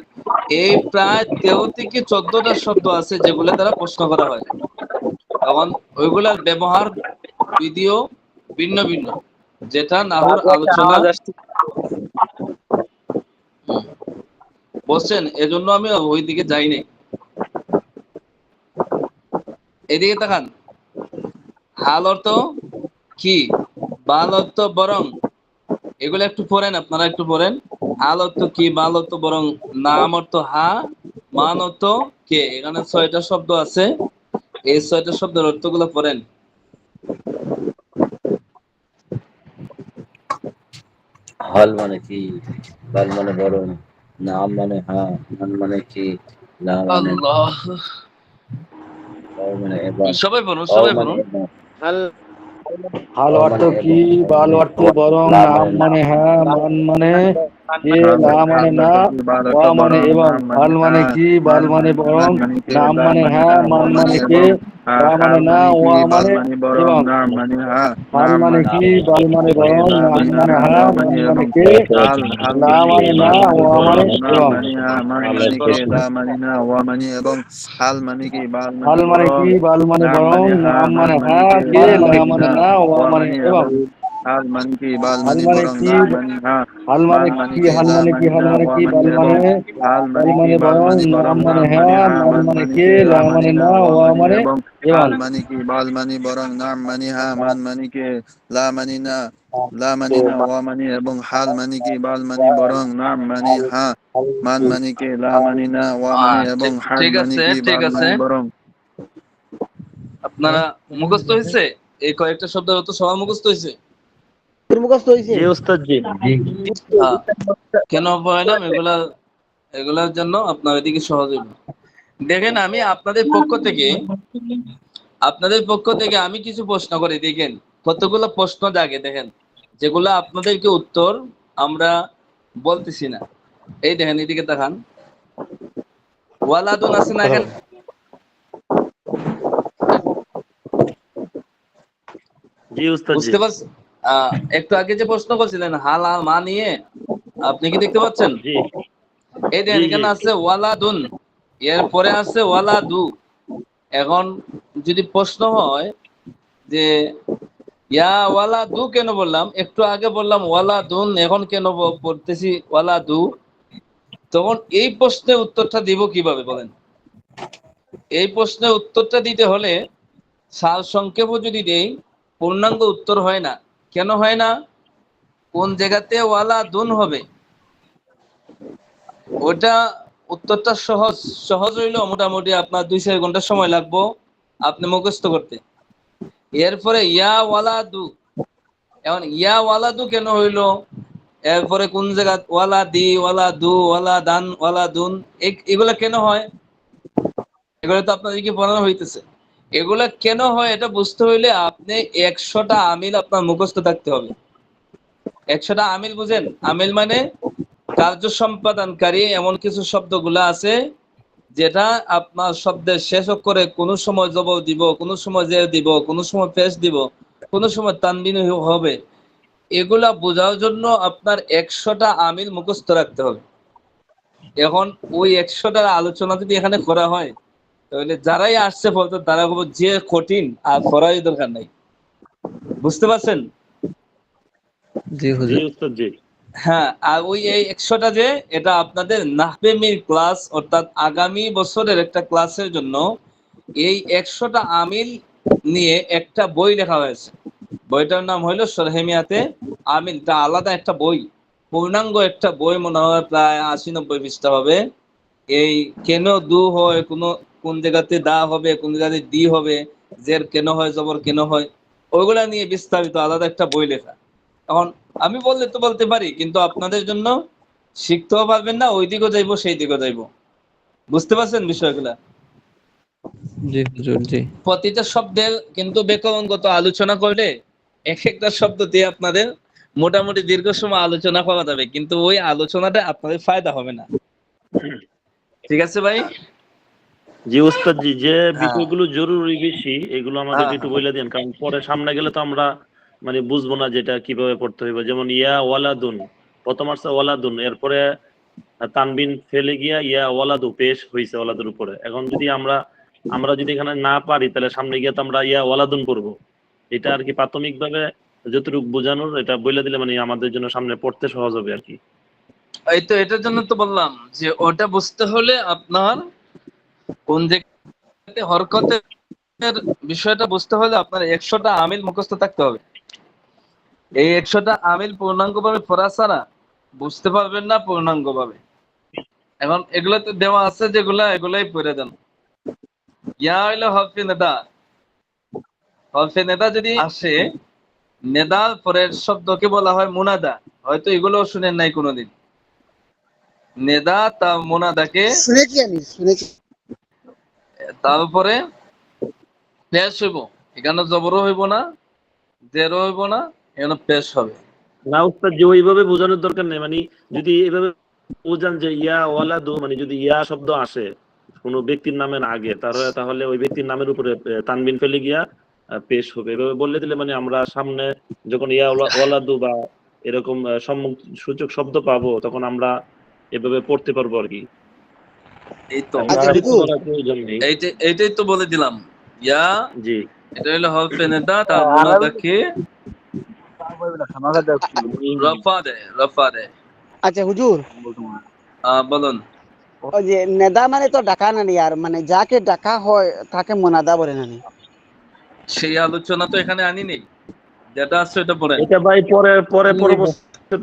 এই প্রায় 13 থেকে 14টা শব্দ আছে যেগুলো দ্বারা প্রশ্ন করা হয়। তখন ওইগুলার ব্যবহার বিধিও ভিন্ন ভিন্ন, যেটা নাহুর আলোচনা। বলছেন, এজন্য আমি ওই দিকে যাইনি। এদিকে তাকান। হাল অর্থ কি, বাল অর্থ বরং, এগুলো একটু পড়েন, আপনারা একটু পড়েন। হাল অর্থ কি, বাল অর্থ বরং, নাম অর্থ হা, মান অর্থ কে। এখানে 6টা শব্দ আছে, এই 6টা শব্দের অর্থগুলো পড়েন। হল মানে কি, বল মানে বরং, নাম মানে হ্যাঁ, মান মানে কি, লা মানে আল্লাহ, অ মানে এবং, সবাই বলুন, অ সবাই মানে বলুন। এবং, হাল অ অর্থ মানে কি, এবং, বাল অর্থ বরং, লা নাম মানে না, মানে হ্যাঁ, মান মানে কে, হাল লা মানে না, বাল ওয়া মানে বরং এবং, নাম হাল মানে হ্যাঁ, কি, বাল মানে বরং, কে নাম লাম মানে হ্যাঁ, মান ওয়া মানে কে, এবং লা হাল মানে না, কি ওয়া বাল মানে বরং এবং। নাম হ্যাঁ, হাল নাম মানে কি, বাল মানে কে বরং, লাম নাম মানে হ্যাঁ, হ্যাঁ, ওয়া মান মানে এবং কে, হাল লা কি মানে না, বাল ওয়া মানে বরং নাম এবং। হ্যাঁ, মান কে লা না, ওয়া এবং হাল কি বাল হাল মানে বরং কি, বাল মানে নাম বরং, হ্যাঁ, নাম মান মানে হ্যাঁ, কে কে, লা লা মানে না, না, ওয়া ওয়া মানে এবং। এবং হাল কি বাল হাল মানে বরং কি, নাম হ্যাঁ, হাল মানে মান কি, কে হাল লা মানে কি, হাল না, মানে ওয়া কি, বাল এবং মানে, হাল বাল কি মানে বাল বরং, বরং নাম মানে নাম হ্যাঁ, হ্যাঁ, মান মানে কে, লা লা মানে না, না, ওয়া ওয়া মানে এবং এবং। হাল কি বাল বরং নাম হ্যাঁ, মান কে লা না, লা না, ওয়া এবং হাল কি বাল বরং নাম হ্যাঁ, মান কে লা না, ওয়া এবং হাল ঠিক আছে, কি ঠিক বাল আছে। বরং। আপনারা মুখস্থ হয়েছে? এই কয়েকটা শব্দের অর্থ সবার মুখস্থ হয়েছে? তোর মুখস্থ হয়েছে? জি ওস্তাদ জি। হ্যাঁ। কেন বললাম এগুলা? এগুলার জন্য আপনার এদিকে সহজ হইব। দেখেন, আমি আপনাদের পক্ষ থেকে আমি কিছু প্রশ্ন করি, দেখেন কতগুলো প্রশ্ন জাগে। দেখেন, যেগুলো আপনাদেরকে উত্তর আমরা বলতেছি না। এই দেখেন, এদিকে দেখান। ওয়ালাদুন আছে না এখানে? জি উস্তাদ জি। বুঝতে পারছেন? একটু আগে যে প্রশ্ন করছিলেন হাল আর মা নিয়ে, আপনি কি দেখতে পাচ্ছেন? জি এই জি দেখেন জি এখানে আছে ওয়ালাদুন, এর পরে আছে ওয়ালাদু। এখন যদি প্রশ্ন হয় যে ইয়া ওয়ালাদু কেন বললাম, একটু আগে বললাম ওয়ালাদুন, এখন কেন পড়তেছি ওয়ালাদু, তখন এই প্রশ্নের উত্তরটা দিব কিভাবে বলেন? এই প্রশ্নের উত্তরটা দিতে হলে সার সংক্ষেপও যদি দেই, পূর্ণাঙ্গ উত্তর হয় না। কেন হয় না? কোন জায়গাতে ওয়ালাদুন হবে ওটা উত্তরটা সহজ সহজ হইলো মোটামুটি আপনার 2-4 ঘন্টা সময় লাগবে আপনি মুখস্থ করতে। এরপরে ইয়া ওয়ালাদু, এখন ইয়া ওয়ালাদু কেন হইলো, এরপরে কোন জায়গা ওয়ালাদি, ওয়ালাদু, ওয়ালাদান, ওয়ালাদুন, এগুলা কেন হয়, এগুলো তো আপনাদেরকে পড়ানো হইতেছে। এগুলা কেন হয় এটা বুঝতে হইলে আপনি 100টা আমিল আপনার মুখস্থ থাকতে হবে। 100টা আমিল বুঝেন? আমিল মানে কার্য সম্পাদনকারী এমন কিছু শব্দগুলা আছে যেটা আপনার শব্দের শেষ অক্ষরে কোনো সময় জবর দিব, কোনো সময় জের দিব, কোনো সময় পেশ দিব, কোনো সময় তানবিন হবে। এগুলা বোঝার জন্য আপনার 100টা আমিল মুখস্থ রাখতে হবে। এখন ওই 100টার আলোচনা যদি এখানে করা হয় তাহলে যারাই আসছে বলতো তারা বলবো যে কঠিন, আর করারই দরকার নাই। বুঝতে পারছেন? জি জি হুজুর। উস্তাদ জি। হ্যাঁ, আর ওই এই 100টা যে এটা আপনাদের নাহবেমির ক্লাস, অর্থাৎ আগামী বছরের একটা ক্লাসের জন্য এই 100টা আমিল নিয়ে একটা বই লেখা হয়েছে। বইটার নাম হইলো সরহেমিয়াতে আমিল। তা আলাদা একটা বই, পূর্ণাঙ্গ একটা বই, মনে হয় প্রায় 80-90 পৃষ্ঠা হবে। এই কেন দু হয়, কোন জায়গাতে দা হবে, কোন জায়গাতে দি হবে, জের কেন হয়, জবর কেন হয়, ওইগুলা নিয়ে বিস্তারিত আলাদা একটা বই লেখা। এখন আমি বললে তো বলতে পারি, কিন্তু আপনাদের জন্য শিখতেও পারবেন না, ওই দিকেও যাইবো সেই দিকেও যাইবো। বুঝতে পারছেন বিষয়গুলা? জি হুজুর জি। প্রতিটা শব্দের কিন্তু ব্যাকরণগত আলোচনা করলে এক একটা শব্দ দিয়ে আপনাদের মোটামুটি দীর্ঘ সময় আলোচনা করা যাবে, কিন্তু ওই আলোচনাটা আপনাদের ফায়দা হবে না। ঠিক আছে ভাই? জি উস্তাদ জি, যে হ্যাঁ বিষয়গুলো জরুরি বেশি এগুলো আমাদেরকে হ্যাঁ একটু বলে দেন, কারণ পরে সামনে গেলে তো আমরা মানে বুঝবো না যেটা কিভাবে পড়তে হইবে। যেমন ইয়া ওয়ালাদুন, প্রথম আসছে ওয়ালাদুন, এরপরে তানবিন ফেলে গিয়া ইয়া ওয়ালাদু পেশ হইছে ওয়ালাদুর উপরে। এখন যদি আমরা আমরা যদি এখানে না পারি তাহলে সামনে গিয়ে তো আমরা ইয়া ওয়ালাদুন পড়বো। এটা আর কি প্রাথমিকভাবে যতটুকু বোঝানোর এটা বলে দিলে মানে আমাদের জন্য সামনে পড়তে সহজ হবে আর কি। এই তো এটার জন্য তো বললাম যে ওটা বুঝতে হলে আপনার কোন জায়গাতে হরকতের বিষয়টা বুঝতে হলে আপনার 100টা আমিল মুখস্থ থাকতে হবে। এই 100টা আমিল পূর্ণাঙ্গ ভাবে পড়া ছাড়া বুঝতে পারবেন না পূর্ণাঙ্গ ভাবে। এখন এগুলোতে দেওয়া আছে যেগুলা, এগুলাই পড়ে দেন। ইয়া হইলো হরফে নেদা। হরফে নেদা যদি আসে, নেদার পরের শব্দকে বলা হয় মুনাদা। হয়তো এগুলো শুনেন নাই কোনোদিন। নেদা তা মুনাদাকে, শুনেছি, আমি শুনেছি। তার উপরে পেশ হইব। এখানে জবরও হইব না, জেরও হইব না, এখানে পেশ হবে। না উস্তাদ যে ওইভাবে বোঝানোর দরকার নেই, মানে যদি এইভাবে বোঝান যে ইয়া ওয়ালাদু, মানে যদি ইয়া শব্দ আসে কোনো ব্যক্তির নামের আগে, তাহলে তাহলে ওই ব্যক্তির নামের উপরে তানবিন ফেলে গিয়া পেশ হবে। এভাবে বললে দিলে মানে আমরা সামনে যখন ইয়া ওয়ালাদু বা এরকম সম্মুখ সূচক শব্দ পাবো তখন আমরা এভাবে পড়তে পারবো আর কি। এই তো এমন আচ্ছা আবিষ্কার হুজুর, করার প্রয়োজন নেই। এইটাই তো বলে দিলাম। ইয়া জি এটা হলো হরফে নেদা, তার মুনাদাকে রফা দেয়। আচ্ছা হুজুর, বলুন। ওই যে নেদা মানে তো ডাকা নানি, আর মানে যাকে ডাকা হয় তাকে মোনাদা বলে নানি। সেই আলোচনা তো এখানে আনি নেই, যেটা আছে ওটা পড়েন। এটা ভাই পরে পরে পরবর্তীতে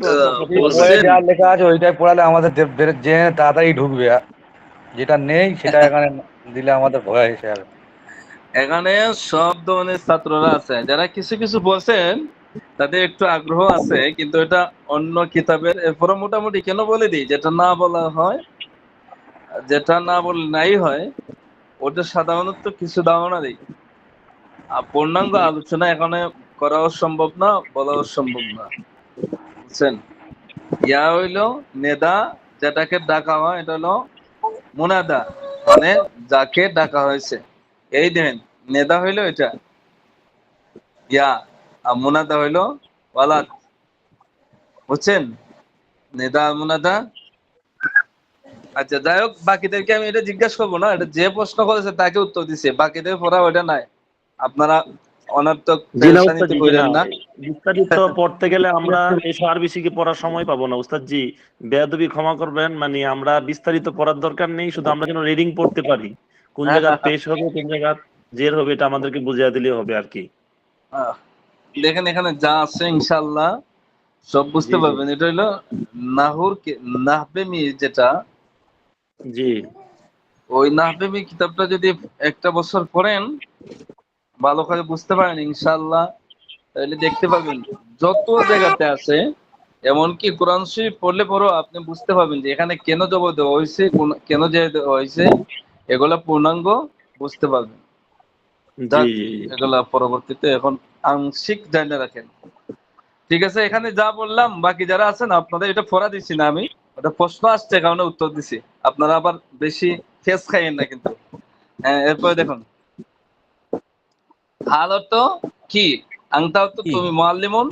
বইয়ে বলছেন যা লেখা আছে ওইটাই পড়ালে আমাদের যে তাড়াতাড়ি ঢুকবে। যেটা নেই সেটা এখানে দিলে আমাদের ভয় এসে যাবে। এখানে সব ধরনের ছাত্ররা আছে, যারা কিছু কিছু বলছেন তাদের একটু আগ্রহ আছে, কিন্তু এটা অন্য কিতাবের। এরপরে মোটামুটি কেন বলে দিই, যেটা না বলা হয়, যেটা না বলে নাই হয়, ওটা সাধারণত কিছু ধারণা দিই। আর পূর্ণাঙ্গ আলোচনা এখানে করাও সম্ভব না, বলাও সম্ভব না। বুঝছেন? ইয়া হইলো নেদা, যেটাকে ডাকা হয়, এটা হলো মুনাদা, মানে যাকে ডাকা হয়েছে। এই দেখেন নেদা হইলো এটা ইয়া, আর মুনাদা হইলো ওয়ালাদ। বুঝছেন? নেদা আর মুনাদা। আচ্ছা যাই হোক, বাকিদেরকে আমি এটা জিজ্ঞাসা করবো না, এটা যে প্রশ্ন করেছে তাকে উত্তর দিছে, বাকিদের পড়া ওইটা নাই। আপনারা অনর্থক জি না পেরেশানিতে উস্তাদ জি, জি কইরেন না, না। বিস্তারিত পড়তে গেলে আমরা এসব আর বেশি কি পড়ার সময় পাবো না উস্তাদ জি, বেয়াদবি ক্ষমা করবেন, মানে আমরা বিস্তারিত পড়ার দরকার নেই, শুধু আমরা যেন রিডিং পড়তে পারি, কোন জায়গা পেশ হবে কোন জায়গা জের হবে এটা আমাদেরকে বুঝিয়ে দিলেই হবে আর কি। আহ, দেখেন এখানে যা আছে ইনশাআল্লাহ সব বুঝতে জি জি পারবেন। এটা হলো নাহবে যেটা, জি ওই নাহবে কিতাবটা যদি একটা বছর পড়েন, ভালো করে বুঝতে পারেন ইনশাআল্লাহ, তাহলে দেখতে পাবেন যত জায়গাতে আছে, এমনকি কোরআন শরীফ পড়লে পরও আপনি বুঝতে পারবেন যে এখানে কেন জবাব দেওয়া হয়েছে, কেন যে দেওয়া হয়েছে, এগুলা পূর্ণাঙ্গ বুঝতে পারবেন। জি যাক, জি এগুলা পরবর্তীতে এখন আংশিক জানিয়ে রাখেন। ঠিক আছে, এখানে যা বললাম বাকি যারা আছেন আপনাদের এটা পড়া দিচ্ছি না আমি, ওটা প্রশ্ন আসছে কারণে উত্তর দিছি, আপনারা আবার বেশি ফেস খাইয়েন না কিন্তু। হ্যাঁ, এরপরে দেখুন, হাল অর্থ কি, আংতা অর্থ তুমি, মুআল্লিমুন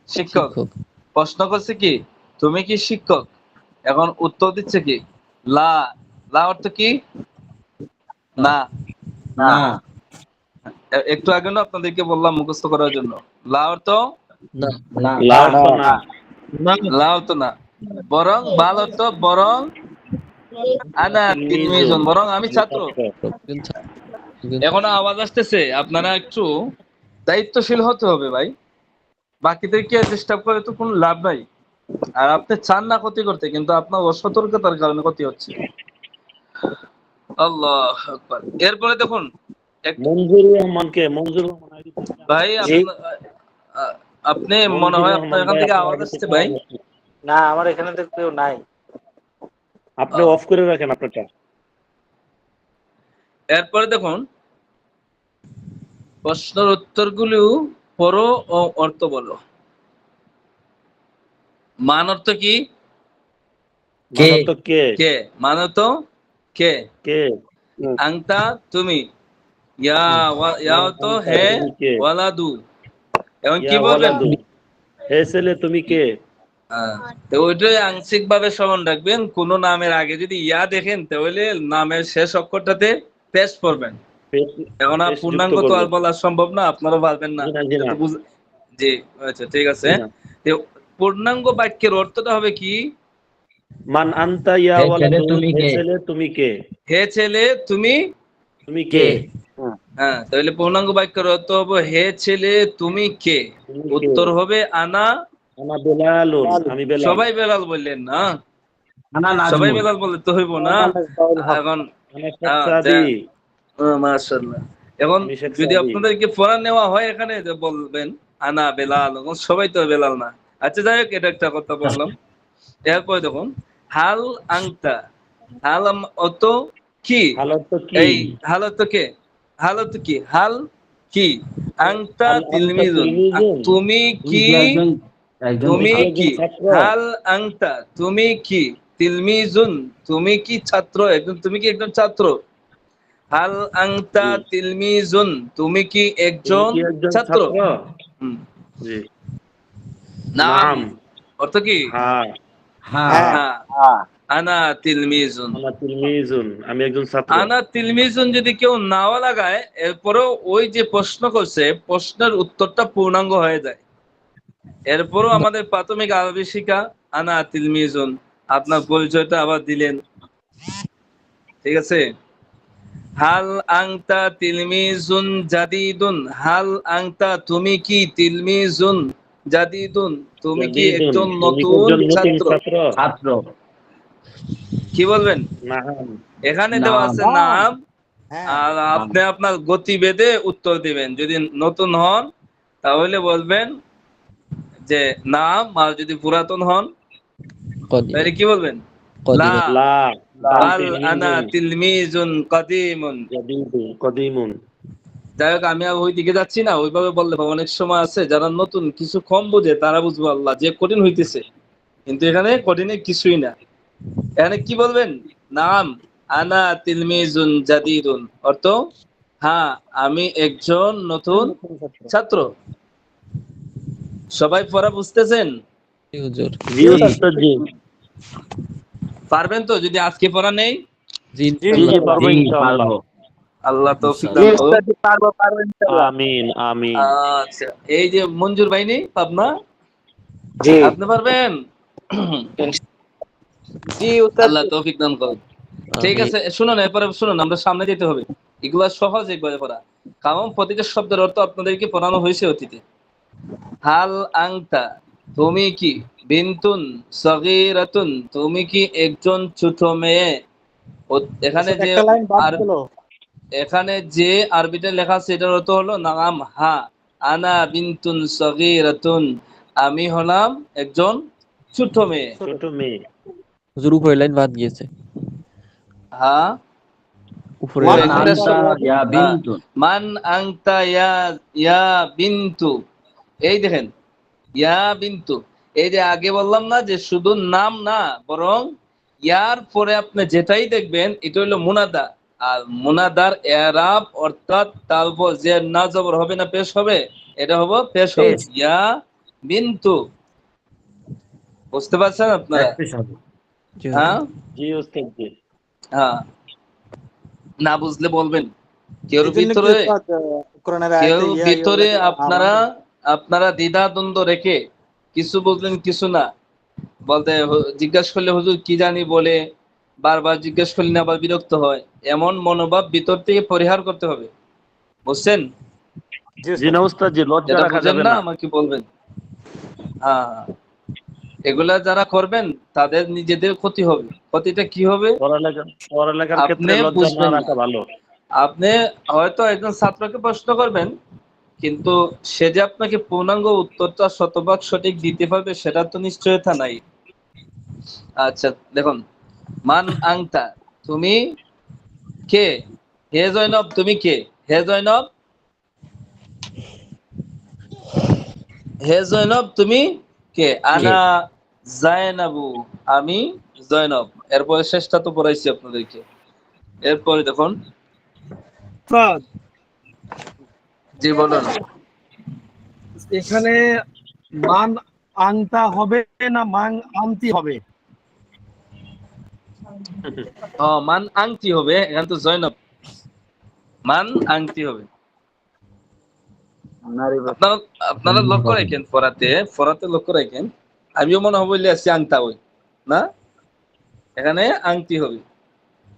শিক্ষক। শিক্ষক। প্রশ্ন করছে কি তুমি কি শিক্ষক, এখন উত্তর দিচ্ছে কি লা। লা অর্থ কি না। না। একটু আগে না আপনাদেরকে বললাম মুখস্থ করার জন্য, লা অর্থ না। না। লাভ তো না, লা অর্থ না, বরং বাল অর্থ বরং, আনা তিলমিজুন বরং আমি ছাত্র। একজন ছাত্র। এখন আওয়াজ আসতেছে, আপনারা একটু দায়িত্বশীল হতে হবে ভাই, বাকিদেরকে ডিস্টার্ব করে তো কোনো লাভ নাই। আর আপনি চান না ক্ষতি করতে, কিন্তু আপনার অসতর্কতার কারণে ক্ষতি হচ্ছে। আল্লাহ আকবার। এরপরে দেখুন মঞ্জুর রহমানকে, মঞ্জুর রহমান আইডি থেকে ভাই, আপনি মনে মঞ্জুর হয় আপনার রহমান এখান ভাই থেকে আপনার আওয়াজ আইডি আসছে থেকে ভাই। না, আমার এখানে তো কেউ নাই। আপনি অফ করে রাখেন আপনারটা। এরপরে দেখুন, প্রশ্নের উত্তরগুলো পড়ো ও অর্থ বলো। মান অর্থ কি? কে? মানত কে, কে। মান অর্থ কে। কে আংতা তুমি, ইয়া ইয়া অর্থ আনতা, হে, তুমি কে, ওয়ালাদু। এখন কি ইয়া বলবেন? ওয়ালাদু, হে ছেলে তুমি কে। তো ওইটাই আংশিক ভাবে স্মরণ রাখবেন, কোন নামের আগে যদি ইয়া দেখেন তাহলে নামের শেষ অক্ষরটাতে পেশ করবেন। এখন আর পেশ যুক্ত পূর্ণাঙ্গ তো আর করবেন। বলা সম্ভব না, আপনারা পারবেন না। জি না, জি না, জি, আচ্ছা ঠিক আছে। জি না। তো পূর্ণাঙ্গ বাক্যের অর্থটা হবে কি? মান আনতা ইয়া হে ছেলে ওয়ালাদু, তুমি হে কে? ছেলে তুমি কে, হে ছেলে তুমি তুমি কে, কে? হ্যাঁ, তাহলে পূর্ণাঙ্গ বাক্যের অর্থ হবে হে ছেলে তুমি কে। তুমি কে। উত্তর হবে আনা। আনা বেলালুন, আমি বেলাল। সবাই বেলাল বললেন না, আনা সবাই নাজমুল। বেলাল বললে তো হইব না। এখন আনা শেখ সাদি, মাশাআল্লাহ। এখন আমি শেখ যদি সাদি। আপনাদেরকে পড়া নেওয়া হয় এখানে যে বলবেন আনা বেলাল, এখন সবাই তো বেলাল না। আচ্ছা যাই হোক, এটা একটা কথা বললাম। এরপরে দেখুন, হাল আংতা, হাল অত কি, হালত কি, এই হাল অত কে, হাল অত কি, হাল কি, আংতা হাল আনতা তিলমিজুন, তিলমিজুন, তুমি তুমি কি, কি একজন তুমি তুমি কি ছাত্র? একজন কি, ছাত্র, হাল আংতা তুমি কি, তিলমিজুন তুমি কি ছাত্র, তুমি কি একজন ছাত্র। হাল আংতা জি। তিলমিজুন তুমি কি তুমি একজন কি একজন ছাত্র। ছাত্র, হুম। জি। নাম নাম, অর্থ কি? হ্যাঁ, হ্যাঁ। হ্যাঁ। হ্যাঁ। আনা তিলমিজুন। আনা তিলমিজুন, আমি একজন ছাত্র। আনা তিলমিজুন যদি কেউ নাও লাগায়, এরপরেও ওই যে প্রশ্ন করছে প্রশ্নের উত্তরটা পূর্ণাঙ্গ হয়ে যায়। এরপরও আমাদের প্রাথমিক আরবি শিক্ষা, আনা তিলমিজুন, আপনার পরিচয়টা আবার দিলেন। ঠিক আছে। হাল আংতা তিলমিজুন জাদিদুন, হাল আংতা তুমি কি তিলমিজুন জাদিদুন তুমি কি জাদিদুন, একজন তুমি কি নতুন একজন নতুন ছাত্র। ছাত্র। ছাত্র। কি বলবেন? নাম, এখানে দেওয়া নাম। আছে নাম, আর আপনি আপনার গতিবেদে উত্তর দিবেন। যদি নতুন হন তাহলে বলবেন যে নাম, আর যদি পুরাতন হন তাহলে কদিমান। কি বলবেন? লা কদিমান। লা, বাল আনা তিলমিজুন, তিলমিজুন কাদিমুন। জাদিদুন, কদিমুন। যাই হোক, আমি আর ওই দিকে যাচ্ছি না, ওইভাবে বললে অনেক সময় আছে যারা নতুন কিছু কম বুঝে তারা বুঝবো আল্লাহ যে কঠিন হইতেছে, কিন্তু এখানে কঠিনে কিছুই না। এখানে কি বলবেন? নাম আনা তিলমিজুন জাদিদুন, অর্থ হ্যাঁ আমি একজন নতুন ছাত্র। সবাই পড়া বুঝতেছেন? জি হুজুর। জি উস্তাদ জি। পারবেন তো যদি আজকে পড়া নেই? জি জি ইনশাআল্লাহ। জি পারবো জি ইনশাআল্লাহ। পারবো আল্লাহ তৌফিক জি দান ইনশাআল্লাহ। করুন। উস্তাদ পারবো ইনশাআল্লাহ। আমিন আমিন। আচ্ছা, এই যে মঞ্জুর ভাই নেই পাবনা, জি আপনি পারবেন? জি উস্তাদ আল্লাহ তৌফিক দান করুন। ঠিক আমিন। আছে, শুনুন এরপরে শুনুন, আমরা সামনে যেতে হবে। এগুলা সহজ একবারে পড়া, কারণ প্রতিটা শব্দের অর্থ আপনাদেরকে পড়ানো হয়েছে অতীতে। হাল আংতা, তুমি কি, বিনতুন সগীরাতুন, তুমি কি একজন ছোট মেয়ে। এখানে যে একটা লাইন বাদ আর গেল। এখানে যে আরবিতে লেখা আছে এটার অর্থ হলো নাম হা, আনা বিনতুন সগীরাতুন, আমি হলাম একজন ছোট মেয়ে। ছোট মেয়ে। হুজুর উপরের লাইন বাদ গিয়েছে। হ্যাঁ, উপরের মান ওই লাইন। একটা আনতা ইয়া হ্যাঁ, বিনতুন। মান আংতা ইয়া ইয়া বিন্তু, এই দেখেন ইয়া বিন্তু, এই যে আগে বললাম না যে শুধু নাম না, বরং ইয়ার পরে আপনি যেটাই দেখবেন এটা হলো মুনাদা। আর মুনাদার এরাব অর্থাৎ তারপর যে না জবর হবে না পেশ হবে, এটা হবে পেশ হবে পেশ। ইয়া বিন্তু। বুঝতে পারছেন আপনারা? এক পেশ হবে। জি হুজুর। হ্যাঁ জি উস্তাদ জি। হ্যাঁ, না বুঝলে বলবেন। কেউ এই জন্য কি ভিতরে উস্তাদ কোরআনের কেউ আয়াতে ইয়া ভিতরে আইয়ুহাল্লাযীনা আপনারা আমানু আপনারা দ্বিধা দ্বন্দ্ব রেখে কিছু বুঝলেন কিছু না বলতে জিজ্ঞাসা করলে হুজুর কি জানি বলে, বারবার জিজ্ঞেস করলে আবার বিরক্ত হয়, এমন মনোভাব ভিতর থেকে পরিহার করতে হবে। বুঝছেন? জি জি উস্তাদ। না উস্তাদ জি, লজ্জা যেটা রাখা বুঝেন যাবে না না। আমাকে বলবেন। হ্যাঁ, এগুলা যারা করবেন তাদের নিজেদের ক্ষতি হবে। ক্ষতিটা কি হবে? পড়ালেখার ক্ষেত্রে আপনি লজ্জা না বুঝবেন না। রাখা ভালো। আপনি হয়তো একজন ছাত্রকে প্রশ্ন করবেন, কিন্তু সে যে আপনাকে পূর্ণাঙ্গ উত্তরটা শতভাগ সঠিক দিতে পারবে সেটা তো নিশ্চয়তা নাই। আচ্ছা দেখুন, মান আংতা, তুমি কে। হে জয়নব, তুমি কে। হে জয়নব, হে জয়নব তুমি কে। কে? আনা জায়নাবু, আমি জয়নব। এরপরে শেষটা তো পড়াইছি আপনাদেরকে। এরপরে দেখুন, উস্তাদ, জি বলুন। এখানে মান আনতা হবে না মান আনতি হবে? মান আংটি হবে, এখানে তো জয়নব, মান আংটি হবে। আপনারা আপনারা লক্ষ্য রাখেন, পড়াতে লক্ষ্য রাখেন। আমিও মনে হবে বলে আছি আংতা হই না, এখানে আংটি হবে,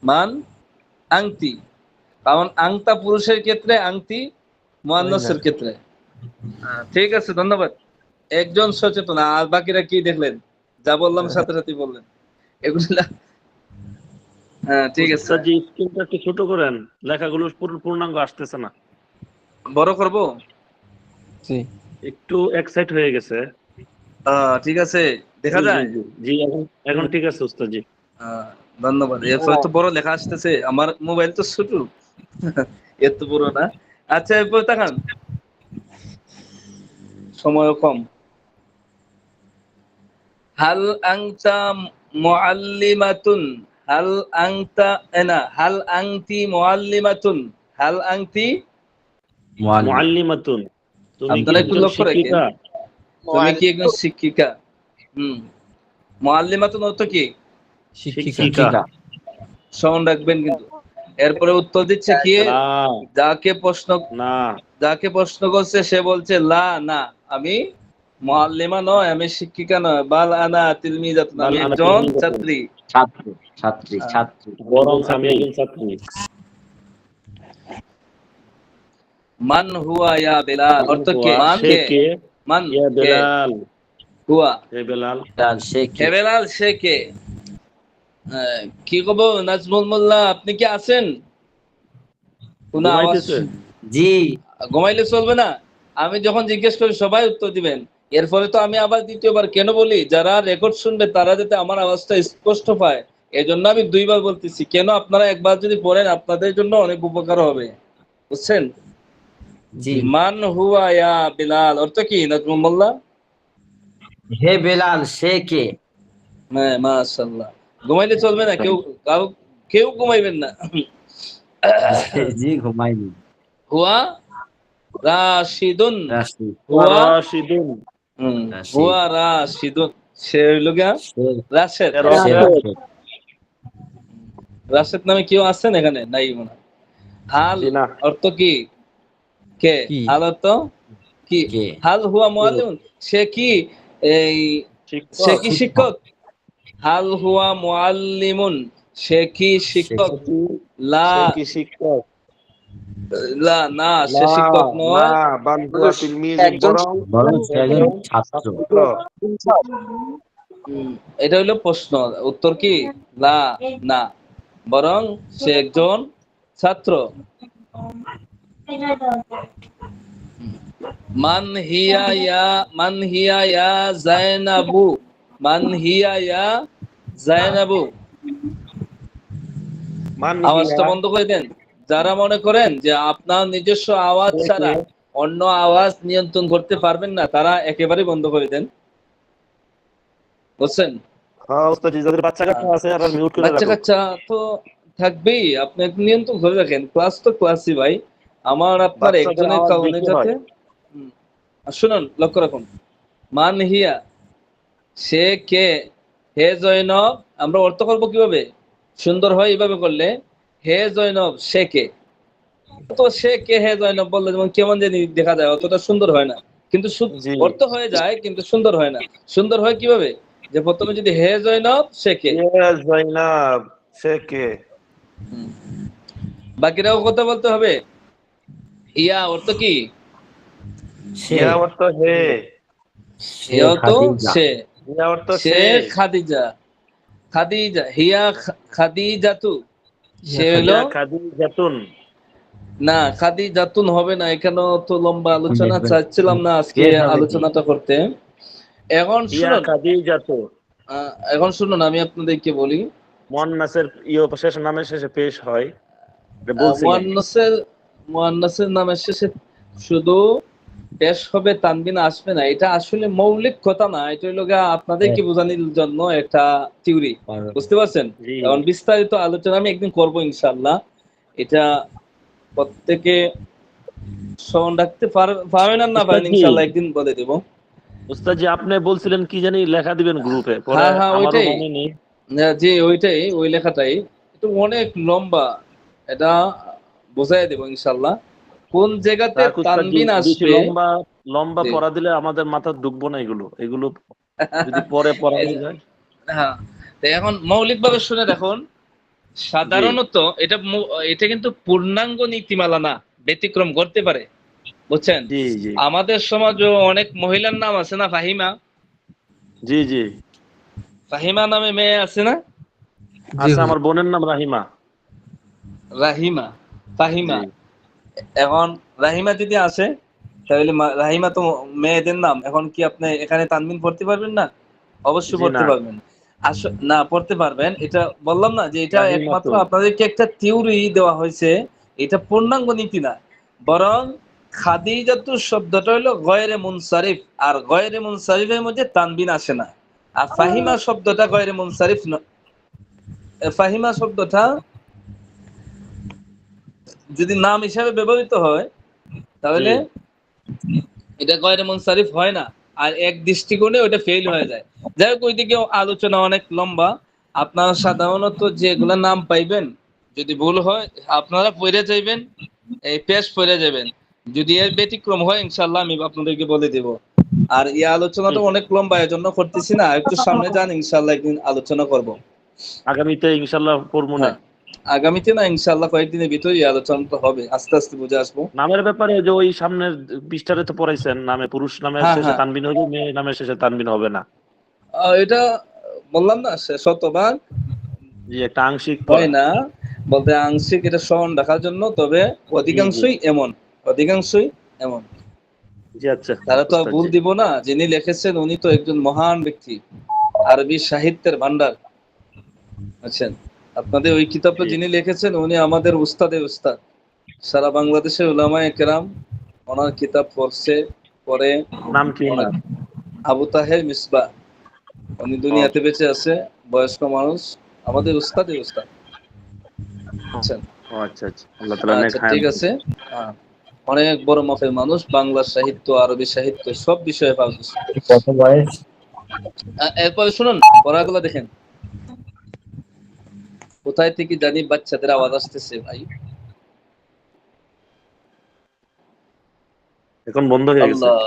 মান আংটি। কারণ আংতা পুরুষের ক্ষেত্রে, আংটি মুয়ান্নাসের ক্ষেত্রে। ঠিক আছে, ধন্যবাদ। একজন সচেতন, আর বাকিরা কি দেখলেন? যা বললাম সাথে সাথে বললেন এগুলা। হ্যাঁ ঠিক আছে, উস্তাদ জি স্ক্রিনটা একটু ছোট করেন, লেখাগুলো পূর্ণাঙ্গ আসতেছে না। বড় করব। জি। একটু এক সাইড হয়ে গেছে। ঠিক আছে, দেখা জি জি যায়। জি জি, এখন ঠিক আছে উস্তাদ জি। ধন্যবাদ। এরপরে তো বড় লেখা আসতেছে, আমার মোবাইল তো ছোট, এত বড় না। আচ্ছা এরপর তাকান, সময় কম। হাল আংতা মুআল্লিমাতুন, হাল আংতা এনা, হাল আংতি মুআল্লিমাতুন, হাল আংতি। মুআল্লিম। মুআল্লিমাতুন, তুমি কি আপনারা একটু একজন লক্ষ্য রাখেন, শিক্ষিকা। তুমি কি একজন শিক্ষিকা। মুআল্লিমাতুন অর্থ কি? শিক্ষিকা। শিক্ষিকা। স্মরণ রাখবেন কিন্তু। এরপরে উত্তর দিচ্ছে কি, না যাকে প্রশ্ন করছে সে বলছে লা না, আমি মুআল্লিমা নয়, আমি শিক্ষিকা নয়, বাল আনা তিলমিজাতুন, বাল আমি আনা একজন তিলমিজাতুন, ছাত্রী। ছাত্র, ছাত্রী, হ্যাঁ, ছাত্রী। বরং আমি একজন ছাত্রী। মান হুয়া ইয়া বেলাল, অর্থ কে, মান সে কে, কে, মান ইয়া কে, বেলাল, হুয়া, হে বেলাল। তার সে হে কে? বেলাল সে কে। কি খবর নাজমুল মোল্লা, আপনি কি আছেন? কোন আওয়াজ? ঘুমাইতেছে। জি। ঘুমাইলে চলবে না। আমি যখন জিজ্ঞেস করি সবাই উত্তর দিবেন। এরপরে তো আমি আবার দ্বিতীয়বার কেন বলি, যারা রেকর্ড শুনবে তারা যাতে আমার আওয়াজটা স্পষ্ট পায়, এজন্য আমি দুইবার বলতেছি। কেন, আপনারা একবার যদি পড়েন আপনাদের জন্য অনেক উপকার হবে। বুঝছেন? জি। মান হুয়া ইয়া বেলাল, অর্থ কি নাজমুল মোল্লা? হে বেলাল সে কে? হ্যাঁ মাশাআল্লাহ। ঘুমাইলে চলবে না, কেউ ঘুমাইবেন না। জি ঘুমাইনি। হুয়া রাশিদুন, রাশিদ। হুয়া রাশিদুন, রাশিদ। হুয়া রাশিদুন, সে হইল গিয়া সে রাশেদ। এর সে অর্থ রাশেদ। রাশেদ নামে কেউ আছেন এখানে? নাই মনে হয়। হাল জি না। অর্থ কি? কে। কি? হাল অর্থ কি? কে? হাল হুয়া মুআল্লিমুন, সে কি এই সে শিক্ষক। কি শিক্ষক? হাল হুয়া মুআল্লিমুন, সে কি শিক্ষক? লা সে কি শিক্ষক? লা না, সে না, শিক্ষক না, নয়। বাল হুয়া তিলমিজুন, একজন বরং বরং সে একজন একজন ছাত্র। ছাত্র। এটা হইলো প্রশ্ন, উত্তর কি? লা না, বরং সে একজন ছাত্র। মান হিয়া ইয়া জাইনাবু, মান হিয়া ইয়া জাইনাবু। মান আওয়াজটা হিয়া, বন্ধ করে দেন। যারা মনে করেন যে আপনার নিজস্ব আওয়াজ সে ছাড়া কে? অন্য আওয়াজ নিয়ন্ত্রণ করতে পারবেন না, তারা একেবারে বন্ধ করে দেন, বুঝছেন? হ্যাঁ ওস্তাদ জি, যাদের বাচ্চা কাচ্চা আছে আর মিউট করে বাচ্চা রাখো। কাচ্চা তো থাকবেই, আপনি একটু নিয়ন্ত্রণ করে রাখেন। ক্লাস তো ক্লাসই ভাই, আমার আপনার বাচ্চাদের একজনের আওয়াজ কারণে বেশি যাতে। হয়। শুনুন, লক্ষ্য রাখুন। মান হিয়া, সে কে। হে জয়নব, আমরা অর্থ করবো কিভাবে? সুন্দর হয় এইভাবে করলে, হে জয়নব সে কে। তো সে কে হে জয়নব বললে যেমন কেমন জানি দেখা যায়, অতটা সুন্দর হয় না। কিন্তু জি। অর্থ হয়ে যায়, কিন্তু সুন্দর হয় না। সুন্দর হয় কিভাবে? যে প্রথমে যদি হে জয়নব সে কে। ইয়া জাইনাব, সে কে? বাকিরাও কথা বলতে হবে। ইয়া অর্থ কি? সে ইয়া অর্থ হে, সে ইয়া তো খাদিজা। সে, ইয়া অর্থ সে সে। খাদিজা। খাদিজা হিয়া খাদিজাতু, সে হইল ইয়া খাদিজাতুন। না, খাদিজাতুন হবে না, এখানেও তো লম্বা আলোচনা দেখবেন চাচ্ছিলাম না আজকে বের হবে কি? আলোচনাটা করতে। এখন ইয়া শুনুন, খাদিজাতু। এখন শুনুন, আমি আপনাদেরকে বলি। মুয়ান্নাসের শেষ নামের শেষে পেশ হয়, এটা বলছিলেন। মুয়ান্নাসের মুয়ান্নাসের নামের শেষে শুধু পেশ হবে, তানবিন আসবে না, এটা আসলে মৌলিক কথা না। এটা হলো গিয়ে আপনাদেরকে বোঝানোর জন্য একটা থিওরি, বুঝতে পারছেন? জি। এখন বিস্তারিত আলোচনা আমি একদিন করব ইনশাআল্লাহ। এটা প্রত্যেকে স্মরণ রাখতে পারবেন আর না পারেন, উস্তাদ জি, ইনশাআল্লাহ একদিন বলে দেব। উস্তাদ জি, আপনি বলছিলেন কি জানি লেখা দিবেন গ্রুপে, পরে হ্যাঁ হ্যাঁ, আমারও ওইটাই। মনে নেই। জি ওইটাই, ওই লেখাটাই। এটা অনেক লম্বা, এটা বোঝাই দেব ইনশাআল্লাহ কোন জায়গাতে রাখ উস্তাদ জি, তানবিন বেশি আসবে। লম্বা লম্বা জি। পড়া দিলে আমাদের মাথা ঢুকবো না, এগুলো এগুলো যদি পরে পড়ানো যায়। হ্যাঁ, তো এখন মৌলিকভাবে শুনে দেখুন। সাধারণত এটা কিন্তু পূর্ণাঙ্গ নীতিমালা না, ব্যতিক্রম করতে পারে, বুঝছেন? জি জি আমাদের সমাজে অনেক মহিলার নাম আছে না, ফাহিমা। জি জি ফাহিমা নামে মেয়ে আছে না? জি আচ্ছা, হুজুর। আমার বোনের নাম রাহিমা। রাহিমা, ফাহিমা। জি এখন রাহিমা যদি আসে, তাহলে রাহিমা তো মেয়েদের নাম। এখন কি আপনি এখানে তানবিন পড়তে পারবেন না? অবশ্যই জি পড়তে না, পারবেন। না পড়তে পারবেন, এটা বললাম না যে এটা রাহিমা একমাত্র তো। আপনাদেরকে একটা থিওরি দেওয়া হয়েছে, এটা পূর্ণাঙ্গ নীতি না। বরং খাদিজাতু শব্দটা হলো গয়রে মুনসারিফ, আর গয়রে মুনসারিফের মধ্যে তানবিন আসে না। আর ফাহিমা শব্দটা গয়রে মুনসারিফ না। ফাহিমা শব্দটা যদি নাম হিসাবে ব্যবহৃত হয়, তাহলে এটা গয়রে মুনসারিফ হয় না, আর এক দৃষ্টিকোণে ওটা ফেল হয়ে যায়। যাই হোক, ওইদিকে আলোচনা অনেক লম্বা। আপনারা সাধারণত যেগুলা নাম পাইবেন, যদি ভুল হয় আপনারা পড়ে যাইবেন, এই পেশ পড়ে যাবেন। যদি এর ব্যতিক্রম হয় ইনশাআল্লাহ আমি আপনাদেরকে বলে দেব। আর এই আলোচনাটা অনেক লম্বা, এর জন্য করতেছি না, একটু সামনে যান, ইনশাআল্লাহ একদিন আলোচনা করব। আগামীতে ইনশাল্লাহ পড়বো না। হ্যাঁ, আগামীতে না, ইনশাআল্লাহ কয়েকদিনের ভিতরে এই আলোচনাটা হবে, আস্তে আস্তে বুঝে আসবো। নামের ব্যাপারে যে ওই সামনের পৃষ্ঠারে তো পড়াইছেন, নামে পুরুষ নামের হ্যাঁ শেষে হ্যাঁ, তানবিন হবে, মেয়ে নামের শেষে তানবিন হবে না। এটা বললাম না, শতভাগ জি, একটা আংশিক হয় পড়া। না, বলতে আংশিক, এটা স্মরণ রাখার জন্য। তবে জি জি অধিকাংশই এমন। জি আচ্ছা তারা তো আর উস্তাদ ভুল জি। দিব না। যিনি লিখেছেন উনি তো একজন মহান ব্যক্তি, আরবি সাহিত্যের ভান্ডার আছেন। আপনাদের ওই কিতাবটা জি। যিনি লিখেছেন উনি আমাদের উস্তাদের উস্তাদ। সারা বাংলাদেশের উলামায়ে কেরাম ওনার কিতাব পড়ে। নাম কি অনেক। ওনার? আবু তাহের মিসবাহ, উনি দুনিয়াতে বেঁচে আছে, বয়স্ক মানুষ, আমাদের উস্তাদের উস্তাদ। আচ্ছা ও আচ্ছা আচ্ছা, আল্লাহ তাআলা নেক আচ্ছা, হায়াত ঠিক দিন। আছে। হ্যাঁ, অনেক বড় মাপের মানুষ, বাংলা সাহিত্য, আরবি সাহিত্য সব বিষয়ে পারদর্শী। কত বয়স? এরপরে শুনুন পড়াগুলো দেখেন। কোথায় থেকে জানি বাচ্চাদের আওয়াজ আসতেছে ভাই। এখন বন্ধ হয়ে গেছে। আল্লাহ,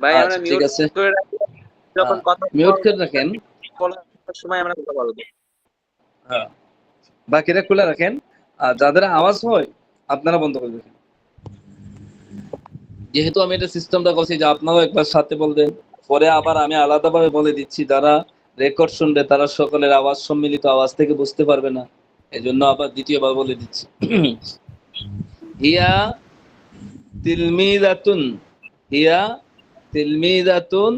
ভাই আমরা আচ্ছা ঠিক মিউট আছে, করে রাখি, যখন কথা মিউট করে রাখেন। বলার সময় আমরা কথা বলবো। হ্যাঁ, বাকিরা খুলে রাখেন, আর যাদের আওয়াজ হয় আপনারা বন্ধ করে রাখেন। যেহেতু আমি এটা সিস্টেমটা করছি যে আপনারাও একবার সাথে বলবেন, পরে আবার আমি আলাদাভাবে বলে দিচ্ছি, যারা রেকর্ড শুনবে তারা সকলের আওয়াজ সম্মিলিত আওয়াজ থেকে বুঝতে পারবে না, এজন্য আবার দ্বিতীয়বার বলে দিচ্ছি। হিয়া তিলমিদাতুন, হিয়া তিলমিদাতুন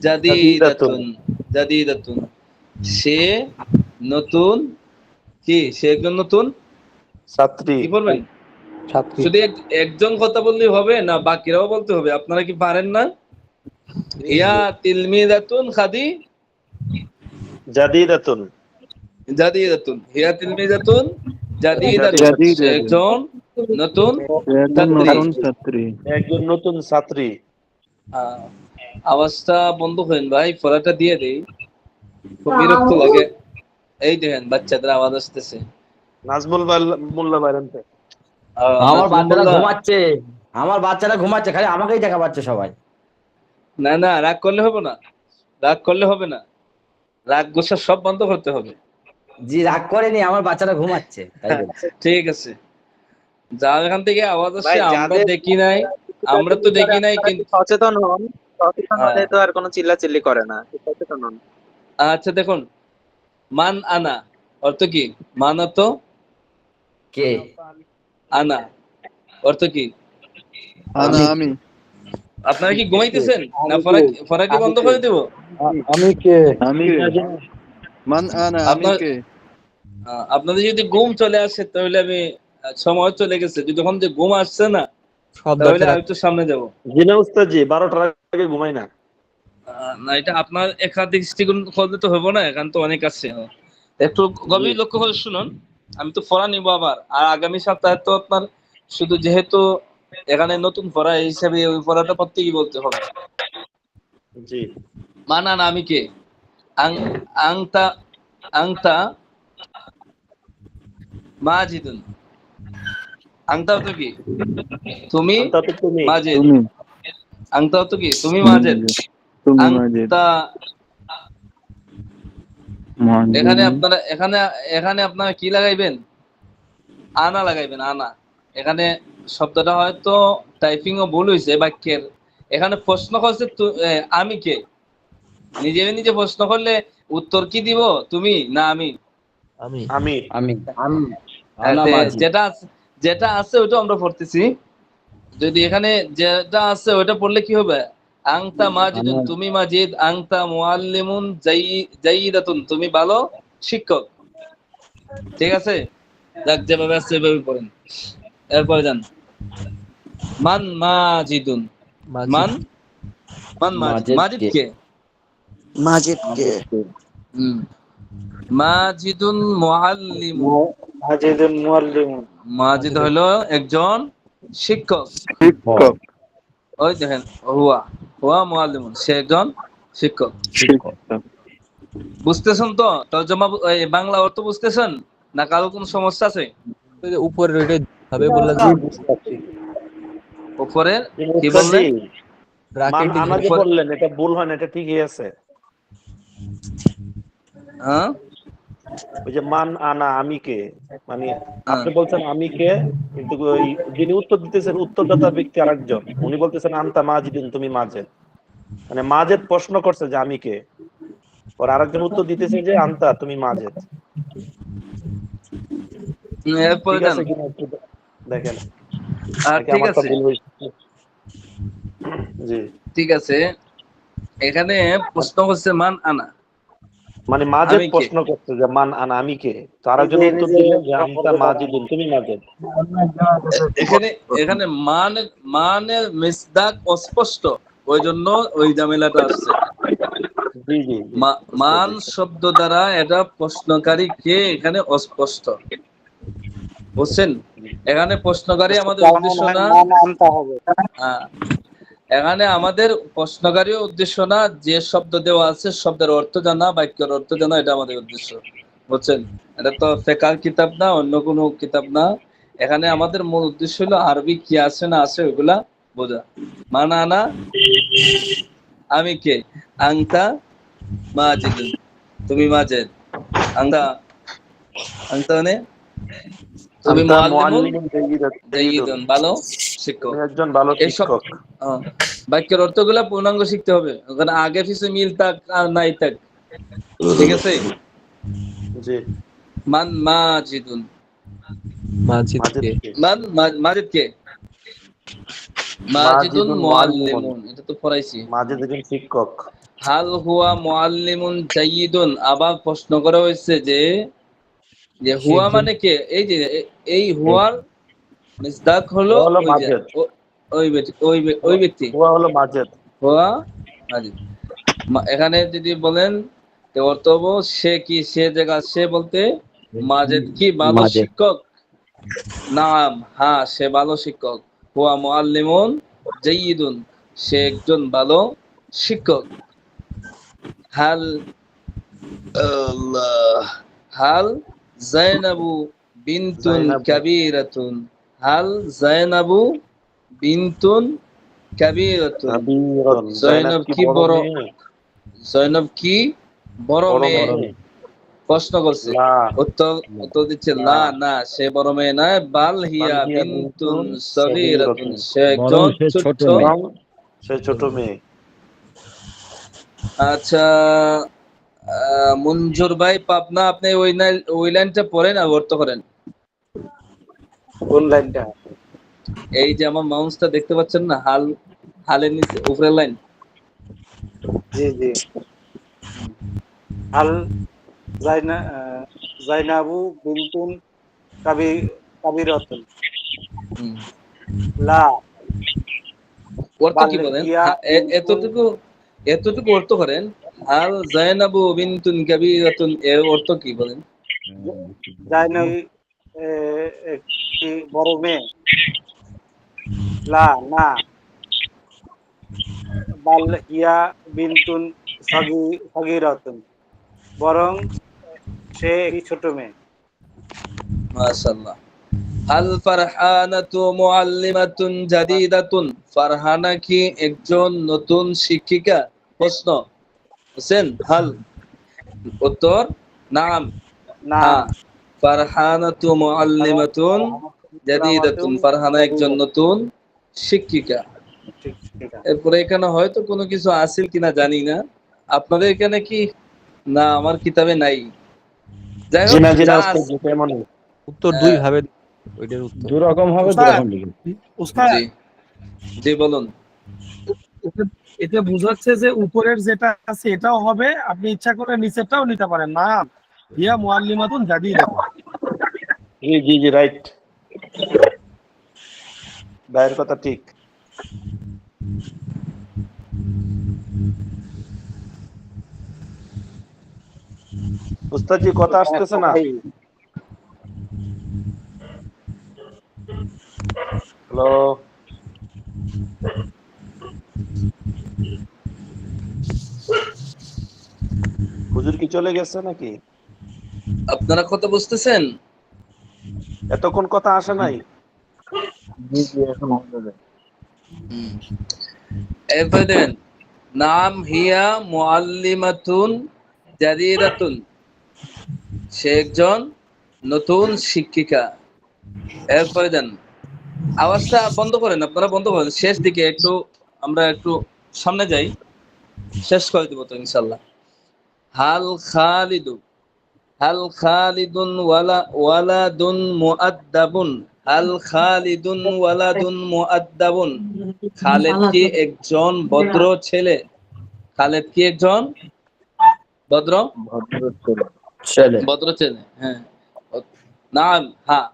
জাদিদাতুন, জাদিদাতুন সে নতুন, কি সে একজন নতুন ছাত্রী। কি বলবেন? ছাত্রী। শুধু একজন কথা বললেই হবে না, বাকিরাও বলতে হবে? আপনারা কি পারেন না? ইয়া তিলমিদাতুন খাদি জাদিদাতুন, জাদিদাতুন, হিয়া তিলমিদাতুন জাদিদাতুন সে একজন নতুন ছাত্রী। একজন নতুন ছাত্রী। আওয়াজটা বন্ধ করেন ভাই, পড়াটা দিয়ে দেই, খুব বিরক্ত লাগে। এই দেখেন বাচ্চাদের আওয়াজ আসতেছে। নাজমুল মোল্লা বাইরেন থেকে। আমার বাচ্চারা ঘুমাচ্ছে, আমার বাচ্চারা ঘুমাচ্ছে, খালি আমাকেই দেখা পাচ্ছে সবাই। না না, রাগ করলে হবে না, রাগ করলে হবে না, রাগ গোসা সব বন্ধ করতে হবে। জি রাগ করেনি, আমার বাচ্চারা ঘুমাচ্ছে তাই বলছি। ঠিক আছে, যার এখান থেকে আওয়াজ আসছে ভাই, আমরা যাদের- দেখি নাই, আমরা তো দেখি নাই, কিন্তু সচেতন হন, সচেতন হলে হ্যাঁ। তো আর কোনো চিল্লাচিল্লি করে না, সচেতন হন। আচ্ছা দেখুন, মান আনা অর্থ কি? মান অর্থ কে? আনা অর্থ কি? আনা আমি। আপনারা কি ঘুমাইতেছেন না? ফরাকি বন্ধ করে দেব? আমি কে? আমি কে? মান আনা আমি কে? আপনাদের যদি ঘুম চলে আসে তাহলে আমি সময় চলে গেছে, যখন যে ঘুম আসছে না তাহলে আমি একটু সামনে যাব। জি না উস্তাদ জি, 12টার আগে ঘুমাই না। না, এটা আপনার একাধিক দৃষ্টিকোণ করলে তো হবো না, এখান তো অনেক আছে। একটু গভীর লক্ষ্য করে শুনুন, আমি তো পড়া নিবো আবার, আর আগামী সপ্তাহে তো আপনার শুধু যেহেতু এখানে নতুন পড়া হিসেবে ওই পড়াটা প্রত্যেকই বলতে হবে। জি। মানা না আমি কে? আংতা আংতা মাজিদুন, আংতা তো কি? তুমি মাজিদ, আংতা তো কি? তুমি মাজিদ, আংতা। এখানে আপনারা কি লাগাইবেন? আনা লাগাইবেন, আনা। এখানে শব্দটা হয়তো টাইপিং ও ভুল হয়েছে বাক্যের। এখানে প্রশ্ন করছে আমি কে, নিজে নিজে প্রশ্ন করলে উত্তর কি দিব? তুমি না আমি? আমি আমি যেটা আছে ওটা আমরা পড়তেছি। যদি এখানে যেটা আছে ওটা পড়লে কি হবে? আংতা মাজিদুন, তুমি মাজিদ, আংতা মুআল্লিমুন জাইদাতুন, তুমি ভালো শিক্ষক। ঠিক আছে, যাক যেভাবে আছে সেভাবে পড়েন। এরপরে যান, মান মাজিদুন, মান মাজিদ কে? মাজিদ কে? মাজিদুন মুআল্লিমুন, মাজিদ হলো একজন শিক্ষক। ওই দেখেন, হুয়া মুআল্লিমুন, সে একজন শিক্ষক। বুঝতেছেন তো? তর্জমা বাংলা অর্থ বুঝতেছেন না? কারো কোনো সমস্যা আছে? উপরে ওইটা ভাবে বললেন যে বুঝতে পারছি। উপরে কি বললেন? মান আনা যে বললেন এটা ভুল হয় না, এটা ঠিকই আছে। হ্যাঁ, ওই যে মান আনা আমি কে, মানে আপনি বলছেন আমি কে, কিন্তু ওই যিনি উত্তর দিতেছেন উত্তরদাতা ব্যক্তি আরেকজন, উনি বলতেছেন আনতা মাজিদুন, তুমি মাজেদ। মানে মাজেদ প্রশ্ন করছে যে আমি কে, আর আরেকজন উত্তর দিতেছে যে আনতা, তুমি মাজেদ। এরপরে যান, দেখেন ঠিক আছে, জি ঠিক আছে। এখানে প্রশ্ন করছে মান আনা, মানে মাজেদ প্রশ্ন করছে যে মান আনা আমি কে, তো আরেকজন উত্তর দিল যে আনতা মাজিদুন, তুমি মাজেদ। এখানে মানের মিসদাক অস্পষ্ট, ওই জন্য ওই ঝামেলাটা আসছে। মান শব্দ দ্বারা এটা প্রশ্নকারী কে এখানে অস্পষ্ট। বুঝছেন? এখানে প্রশ্নকারী আমাদের উদ্দেশ্য না, হ্যাঁ, এখানে আমাদের প্রশ্নকারী উদ্দেশ্য না, যে শব্দ দেওয়া আছে শব্দের অর্থ জানা, বাক্যের অর্থ জানা, এটা আমাদের উদ্দেশ্য। বুঝছেন? এটা তো ফিকহ কিতাব না, অন্য কোনো কিতাব না। এখানে আমাদের মূল উদ্দেশ্য হলো আরবি কি আছে না আছে ওগুলা বোঝা। মানা আনা, আমি কে, আংতা মাজিদুন, তুমি মাজেদ, আংতা, আংতা মানে তুমি আনতা মুআল্লিমুন মুআল্লিমুন জাইয়িদুন, জাইয়িদুন, ভালো শিক্ষক। তুমি একজন ভালো এইসব শিক্ষক। বাক্যের অর্থগুলা পূর্ণাঙ্গ শিখতে হবে, ওখানে আগে পিছে মিল থাক আর নাই থাক, ঠিক আছে? জি। মান মাজিদুন, মাজিদ কে? মান মাজিদ কে, মাজিদুন মুআল্লিমুন, এটা তো পড়াইছি। মাজিদ একজন শিক্ষক। হাল হুয়া মুআল্লিমুন জাইয়িদুন, আবার প্রশ্ন করা হয়েছে যে যে হুয়া মানে কে? এই যে এই হুয়ার মিসদাক হলো হুয়া হলো ওই যে মাজেদ। ওই ব্যক্তি, হুয়া হলো মাজেদ। হুয়া মাজিদ। এখানে যদি বলেন তো অর্থ হবো সে কি, সে জায়গা, সে বলতে মাজেদ কি ভালো শিক্ষক? নাম, হ্যাঁ সে ভালো শিক্ষক। হুয়া মুআল্লিমুন জাইয়িদুন, সে একজন ভালো শিক্ষক। হাল আল্লাহ, হাল জাইনাবু বিনতুন কাবীরাতুন, হাল জাইনাবু বিনতুন কাবীরাতুন, জয়নব কি বড়, জয়নব কি বড় মেয়ে? প্রশ্ন করছে, উত্তর দিচ্ছে না, না সে বড় মেয়ে নয়, বাল হিয়া বিনতুন সগীরাতুন, সে একজন ছোট। সে ছোট মেয়ে। আচ্ছা মঞ্জুর ভাই পাবনা, আপনি ওই লাইনটা পড়েন আর অর্থ করেন। কোন লাইনটা? এই যে আমার মাউসটা দেখতে পাচ্ছেন না, হাল, হালের নিচে উপরের লাইন। জি জি। হাল জাইনাবু বিনতুন কাবিরাতুন, লা অর্থ কি বলেন? এতটুকু অর্থ করেন। হাল জাইনাবু বিনতুন কাবিরাতুন, এর অর্থ কি বলেন? জাইনাব একটি বড় মেয়ে, লা না, বাল হিয়া বিনতুন সগীরাতুন, বরং সে একটি ছোট মেয়ে। মাশাআল্লাহ। হাল ফারহানাতু মুআল্লিমাতুন জাদিদাতুন, ফারহানা কি একজন নতুন শিক্ষিকা? প্রশ্ন বুঝছেন? হাল, উত্তর নাম, হ্যাঁ, ফারহানাতু মুআল্লিমাতুন জাদিদাতুন, ফারহানা একজন নতুন শিক্ষিকা। এরপরে এখানে হয়তো কোনো কিছু আসিল কিনা জানি না, আপনাদের এখানে কি না আমার কিতাবে নাই? যাই হোক, উত্তর দুই ভাবে, ওইটার উত্তর দুরকম হবে, দুরকম লিখেছি। জি জি বলুন। এতে বোঝাচ্ছে যে উপরের যেটা আছে এটাও হবে, আপনি ইচ্ছা করে নিচেরটাও নিতে পারেন। না হিয়া মুআল্লিমাতুন জাদিদাতুন। জি জি জি, রাইট, ভাইয়ের কথা ঠিক। উস্তাদ জি কথা আসতেছে না? হ্যালো, হুজুর কি চলে গেছে নাকি? আপনারা কথা বুঝতেছেন? এতক্ষণ কথা আসে নাই। জি জি, এখন হবে। এরপরে দেখেন, নাম হিয়া মুআল্লিমাতুন জাদিদাতুন, সে একজন নতুন শিক্ষিকা। এরপরে দেন, আওয়াজটা বন্ধ করেন, আপনারা বন্ধ করেন, শেষ দিকে একটু, আমরা একটু সামনে যাই, শেষ করে দিব তো ইনশাআল্লাহ। হাল খালিদু, হাল খালিদুন ওয়ালাদুন মুআদ্দাবুন, হাল খালিদুন ওয়ালাদুন মুআদ্দাবুন, খালেদ কি একজন ভদ্র ছেলে? খালেদ কি একজন ভদ্র ছেলে? হ্যাঁ, নাম, হ্যাঁ,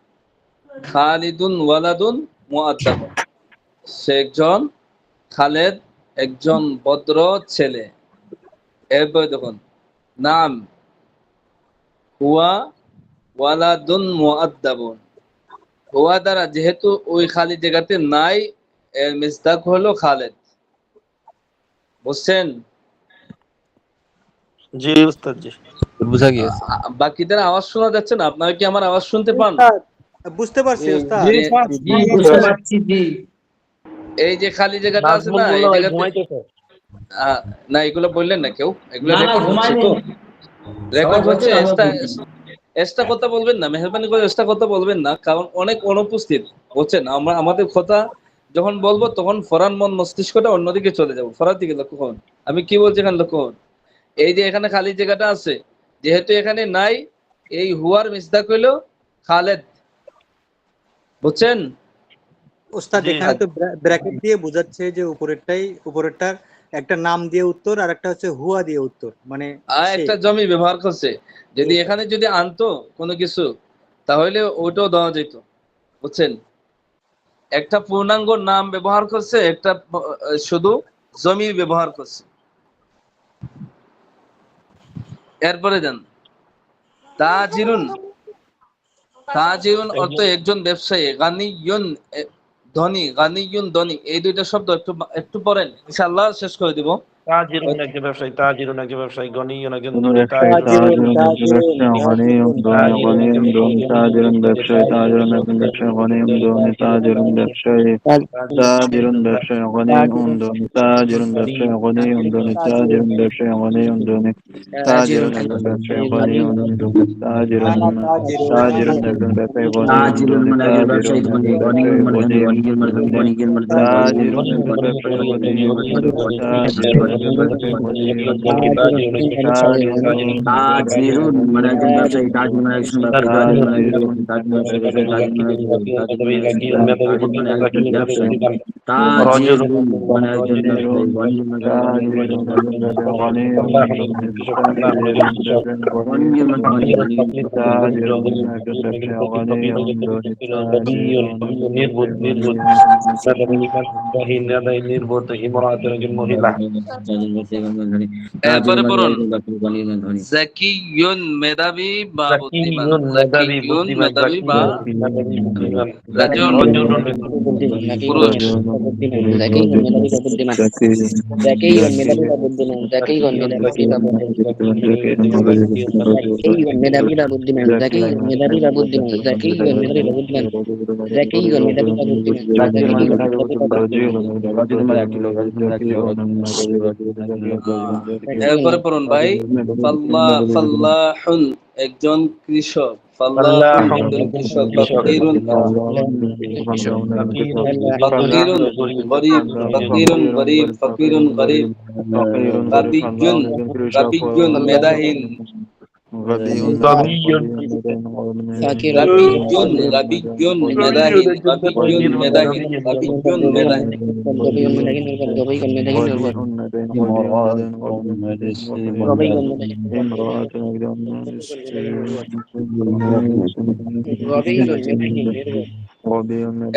খালিদুন ওয়ালাদুন মুআদ্দাবুন, সে একজন, খালেদ একজন ভদ্র ছেলে। এরপর দেখুন, নাম হুয়া ওয়ালাদুন মুআদ্দাবুন, হুয়া দ্বারা যেহেতু ওই খালি জায়গাতে নাই, এর মিসদাক হলো খালেদ। বুঝছেন? জি উস্তাদ জি। বুঝা গিয়েছে। বাকিদের আওয়াজ শোনা যাচ্ছে না? আপনারা কি আমার আওয়াজ শুনতে পান? বুঝতে পারছি ওস্তাদ। জি বুঝতে পারছি জি। এই যে খালি জায়গাটা আছে নাজমুল না, এই মোল্লা ভাই জায়গাতে ঘুমাইতেছে। না, এগুলো বললেন না কেউ, এগুলো না না রেকর্ড হচ্ছে ঘুমাইনি, তো, সবাই রেকর্ড বলছে হচ্ছে। আমরা বলছি। এক্সট্রা কথা বলবেন না, মেহরবানি করে এক্সট্রা কথা বলবেন না, কারণ অনেক অনুপস্থিত। বুঝছেন? আমরা আমাদের কথা যখন বলবো তখন ফরান মন মস্তিষ্কটা অন্যদিকে চলে যাবো, ফরার দিকে লক্ষ্য করুন। আমি কি বলছি এখানে লক্ষ্য করুন। এই যে এখানে খালি জায়গাটা আছে, যেহেতু এখানে নাই, এই হুয়ার মিসদাক হইল খালেদ। বুঝছেন? ওস্তাদ জি। এখানে তো ব্র্যাকেট দিয়ে বোঝাচ্ছে যে উপরেরটার একটা নাম দিয়ে উত্তর আর একটা হচ্ছে হুয়া দিয়ে উত্তর, মানে সে। একটা জমি ব্যবহার করছে, যদি এখানে যদি আনতো কোনো কিছু, তাহলে ওটাও দেওয়া যেত। বুঝছেন? একটা পূর্ণাঙ্গ নাম ব্যবহার করছে, একটা শুধু জমি ব্যবহার করছে। এরপরে যান তাজিরুন। তাজিরুন অর্থ একজন ব্যবসায়ী, গানিয়ুন ধনী, গানিয়ুন ধনী। এই দুইটা শব্দ একটু পড়েন, ইনশাআল্লাহ শেষ করে দিব। তাজিরুন একজন ব্যবসায়ী, তাজিরুন একজন ব্যবসায়ী, গনিয়ুন একজন কোনো ধনী, ব্যবসায়ী তাজিরুন একজন ব্যবসায়ী, গনিয়ুন ধনী, গনিয়ুন ধনী, তাজিরুন ব্যবসায়ী, তাজিরুন একজন ব্যবসায়ী, গনিয়ুন ধনী, তাজিরুন ব্যবসায়ী, তাজিরুন ব্যবসায়ী, গনিয়ুন ধনী, তাজিরুন ব্যবসায়ী, গনিয়ুন ধনী, তাজিরুন ব্যবসায়ী, গনিয়ুন ধনী, তাজিরুন একজন ব্যবসায়ী, গনিয়ুন ধনী, তাজিরুন একজন ব্যবসায়ী, গনিয়ুন তাজিরুন ধনী, মানে একজন ব্যবসায়ী তাজিরুন ধনী, একজন গনিয়ুন ব্যবসায়ী, মানে ধনী, গনিয়ুন গনিয়ুন মানে ধনী, ধনী, গনিয়ুন মানে ধনী, গনিয়ুন তাজিরুন মানে একজন ধনী, ব্যবসায়ী, গনিয়ুন গনিয়ুন ধনী, তাজিরুন একজন ব্যবসায়ী, গনিয়ুন ধনী, তাজিরুন মানে একজন ব্যবসায়ী, তাজির মানে একজন ব্যবসায়ী, তাজির মানে একজন তাজিরুন ব্যবসায়ী, তাজির মানে একজন ব্যবসায়ী, তাজির মানে একজন ব্যবসায়ী, তাজির মানে একজন লাকিউন ব্যবসায়ী, মেধাবী, তাজির মানে বুদ্ধিমান, একজন লাকিউন ব্যবসায়ী, বুদ্ধিমান, রজুলুন তাজিরুন মানে একজন তাজিরুন ব্যবসায়ী, গনিয়ুন মানে গনিয়ুন মানে তাজিরুন গনিয়ুন একজন ব্যবসায়ী, গনিয়ুন ধনী, কৃষক, তাজিরুন একজন গনিয়ুন মানে ধনী, গনিয়ুন, গনিয়ুন তাজিরুন একজন ব্যবসায়ী, গনিয়ুন ধনী, তাজিরুন একজন ব্যবসায়ী, গনিয়ুন নির্বোধ, ইমরাতুন একজন মহিলা। এরপরে পড়ুন গনিয়ুন মানে ধনী। জাকিয়ুন মেধাবী বা বুদ্ধিমান, জাকিয়ুন মেধাবী, জাকিয়ুন বুদ্ধিমান, মেধাবী বা জাকিয়ুন মেধাবী, বুদ্ধিমান, রাজুল রজুলুন পুরুষ। এরপরে পড়ুন ভাই ফাল্লাহুন একজন কৃষক, ফাল্লাহুন একজন কৃষক, ফাকিরুন ফাকিরুন গরিব, ফাকিরুন গরিব, ফাকিরুন গরিব, গাবিয়ুন গাবিয়ুন মেধাহীন, গবিয়ুন গাবিয়ুন গাবিয়ুন মেধাহীন, গাবিয়ুন মেধাহীন, গাবিয়ুন মেধাহীন।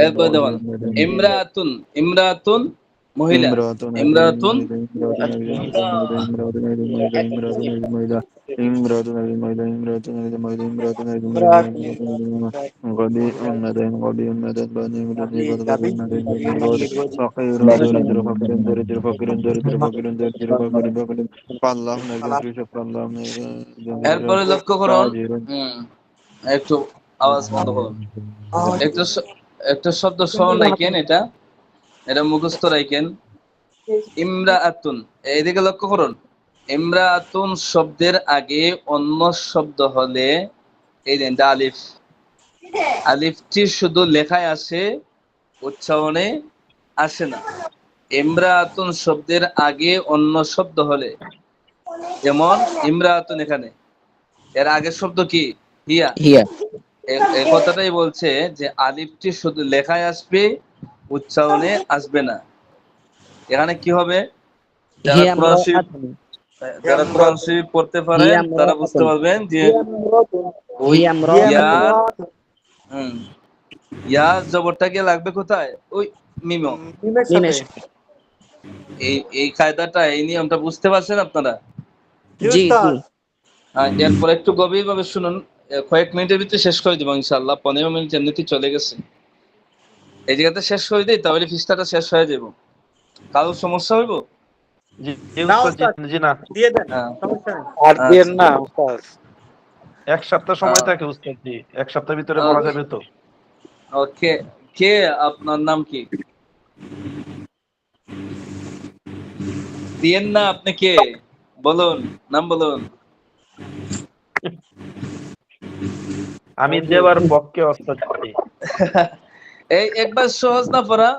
এরপর দেখুন ইমরাতুন, ইমরাতুন মহিলা, ইমরাতুন এরপরে লক্ষ্য করুন। একটু আওয়াজ বন্ধ করুন। একটা শব্দ স্মরণ রাখেন, এটা মুখস্থ রাখেন। ইমরাআতুন, এইদিকে লক্ষ্য করুন। ইমরাআতুন শব্দের আগে অন্য শব্দ হলে এই যে আলিফ, আলিফটি শুধু লেখায় আসে, উচ্চারণে আসে না। ইমরাআতুন শব্দের আগে অন্য শব্দ হলে, যেমন ইমরাআতুন, এখানে এর আগের শব্দ কি? হিয়া। এই কথাটাই বলছে যে আলিফটি শুধু লেখায় আসবে, উচ্চারণে আসবে না। এখানে কি হবে? যারা কোরআন শরীফ পড়তে পারেন তারা বুঝতে পারবেন যে ওই ইয়া জবরটা গিয়ে লাগবে কোথায়? ওই মিম। এই কায়দাটা, এই নিয়মটা বুঝতে পারছেন আপনারা? জি জি। এরপর একটু গভীরভাবে শুনুন, কয়েক মিনিটের ভিতরে শেষ করে দিব ইনশাআল্লাহ। 15 মিনিট এমনিতেই চলে গেছে। এই জায়গাতে শেষ করে দিই, তাহলে পৃষ্ঠাটা শেষ হয়ে যাব। কারো সমস্যা হইব? জি না উস্তাদ, উস্তাদ, জি না, দিয়ে দেন, হ্যাঁ, সমস্যা নেই। আর দিয়েন আচ্ছা, না উস্তাদ। এক সপ্তাহ সময় থাকে উস্তাদ জি, এক সপ্তাহের ভিতরে বলা যাবে তো? ওকে। কে আপনার নাম কি? দিয়েন না, আপনি কে বলুন, নাম বলুন। আমি দেওয়ার পক্ষে উস্তাদ জি। এই একবার সহজ না পড়া,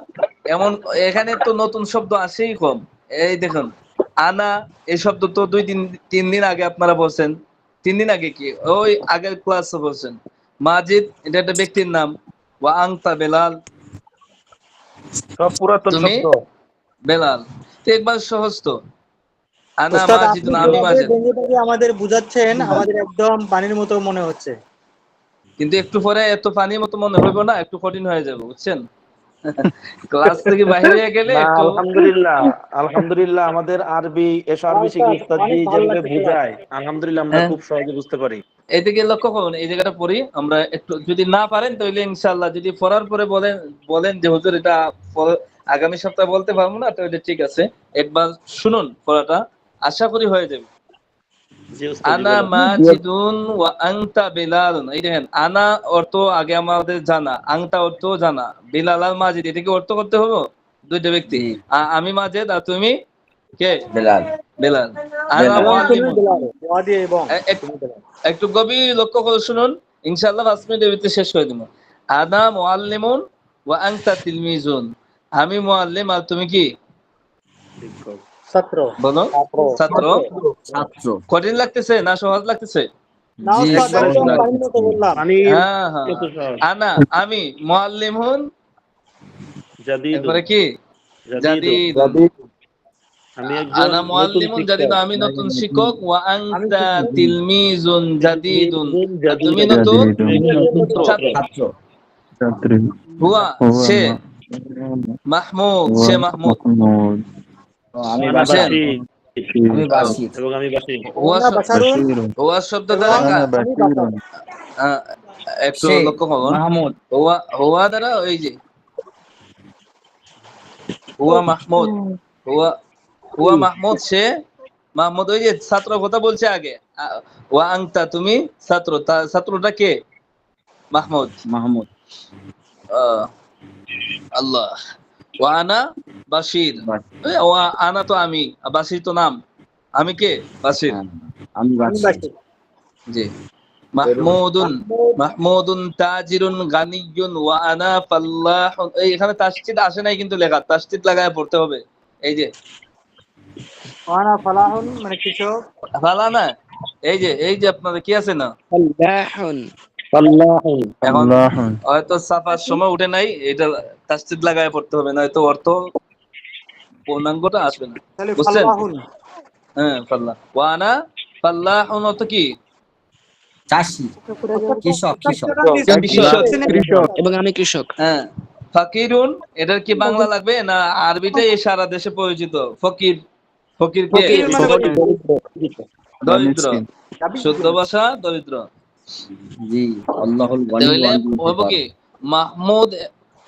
এমন এখানে তো নতুন শব্দ আসেই কম। এই দেখুন, আনা এই শব্দ তো 2-3 দিন আগে আপনারা বলছেন। 3 দিন আগে কি ওই আগের ক্লাসে বলছেন। মাজিদ এটা একটা ব্যক্তির নাম। ওয়া আনতা বেলাল, সব পুরাতন তুমি শব্দ। বেলাল। তো একবার সহজ তো, আনা উস্তাদ মাজিদ, আপনি আমি যেভাবে মাজিদ। ভেঙে আমাদের বুঝাচ্ছেন, আমাদের একদম পানির মতো মনে হচ্ছে। কিন্তু একটু পরে এত পানির মতো মনে হইব না, একটু কঠিন হয়ে যাবে, বুঝছেন? ক্লাস থেকে বাইরে গেলে না একটু আলহামদুলিল্লাহ, আলহামদুলিল্লাহ আমাদের আরবি আরবি শিখে উস্তাদ জি অনেক ভালো যেভাবে লাগছে বুঝায়, আলহামদুলিল্লাহ আমরা হ্যাঁ, খুব সহজে বুঝতে পারি। এদিকে লক্ষ্য করুন, এই জায়গাটা পড়ি আমরা একটু। যদি না পারেন তাহলে ইনশাআল্লাহ, যদি পড়ার পরে বলেন বলেন যে হুজুর এটা আগামী সপ্তাহে বলতে পারবো না, তাহলে ঠিক আছে, একবার শুনুন পড়াটা, আশা করি হয়ে যাবে। জি উস্তাদ জি আনা বলেন। মাজিদুন ওয়া আনতা বিলালুন। এই দেখেন, আনা অর্থ আগে আমাদের জানা, আনতা অর্থ জানা, বিলাল আর মাজিদ এটাকে অর্থ করতে হবে দুইটা ব্যক্তি। জি আমি মাজিদ আর তুমি কে? বেলাল। বেলাল। আনা বেলাল। এবং তুমি মুআল্লিমুন। বেলাল, ওয়া দিয়ে এবং তুমি এক- বেলাল। একটু গভীর লক্ষ্য করে শুনুন, ইনশাআল্লাহ 5 মিনিটের ভিতরে শেষ করে দিব। আনা মুআল্লিমুন ওয়া আনতা তিলমিজুন। আমি মুআল্লিম আর তুমি কি? ছাত্র। বলো। ছাত্র। ছাত্র। কঠিন লাগতেছে না সহজ লাগতেছে? না জি উস্তাদ, সহজ একদম পানির লাগতেছে। মতো বললাম। পানির হ্যাঁ হ্যাঁ। কত সহজ। আনা আমি মুআল্লিমুন, জাদিদুন, এরপরে কি? জাদিদুন, জাদিদুন। আমি একজন আনা নতুন মুআল্লিমুন জাদিদ, শিক্ষক। আমি নতুন শিক্ষক। ওয়া আমি আনতা শিক্ষক। তিলমিজুন জাদিদুন, তিলমিজুন আর তুমি জাদিদুন, নতুন আমি একজন নতুন ছাত্র। ছাত্র। হুয়া সে, মাহমুদ সে, মাহমুদ। আমি আনা বাসার। বুঝছেন? বাসির, আমি বাসির। এবং আমি বাসির। হুয়া ওনা বাশারুন হুয়া শব্দ এবং দ্বারা আমি বাশার। একটু সে লক্ষ্য করুন। মাহমুদ। হুয়া দ্বারা ওই যে হুয়া মাহমুদ, হুয়া হুয়া মাহমুদ সে, মাহমুদ ওই যে ছাত্র কথা বলছে আগে। ওয়া আনতা তুমি ছাত্র, ছাত্রটা কে? মাহমুদ। মাহমুদ। আহ, আল্লাহ। ওয়া আনা বাশির। ওয়া আনা তো আমি, আর বাশির তো নাম। আমি কে? বাশির। হ্যাঁ, আমি আমি বাসির। বাশির। জি। মাহমুদুন তাজিরুন গানিয়ুন ওয়া আনা ফাল্লাহুন। এই এখানে তাসদীদ আসে নাই কিন্তু লেখা, তাসদীদ লাগায় পড়তে হবে। এই যে ওয়ানা ফালাহুন মানে কৃষক। ফালা না, এই যে আপনাদের কি আছে না, ফাল্লাহুন। আল্লাহুন, এখন হয়তো ছাপার সময় উঠে নাই, এটা তাসদীদ লাগায় পড়তে হবে, নয়তো অর্থ পূর্ণাঙ্গটা আসবে না, তাহলে বুঝছেন? ফাল্লাহুন। হ্যাঁ, ফাল্লাহ। ওয়া আনা ফাল্লাহুন অর্থ কি? চাষি। কৃষক। কৃষক। এবং আমি কৃষক। হ্যাঁ। ফাকিরুন এটার কি বাংলা লাগবে না আরবিটাই সারা দেশে পরিচিত? ফকির। ফকির কে? ফকির মানে দরিদ্র। শুদ্ধ ভাষা দরিদ্র। জি আল্লাহুল গনি তাহলে ওয়া আনতুল হইব ফুকারা। কি?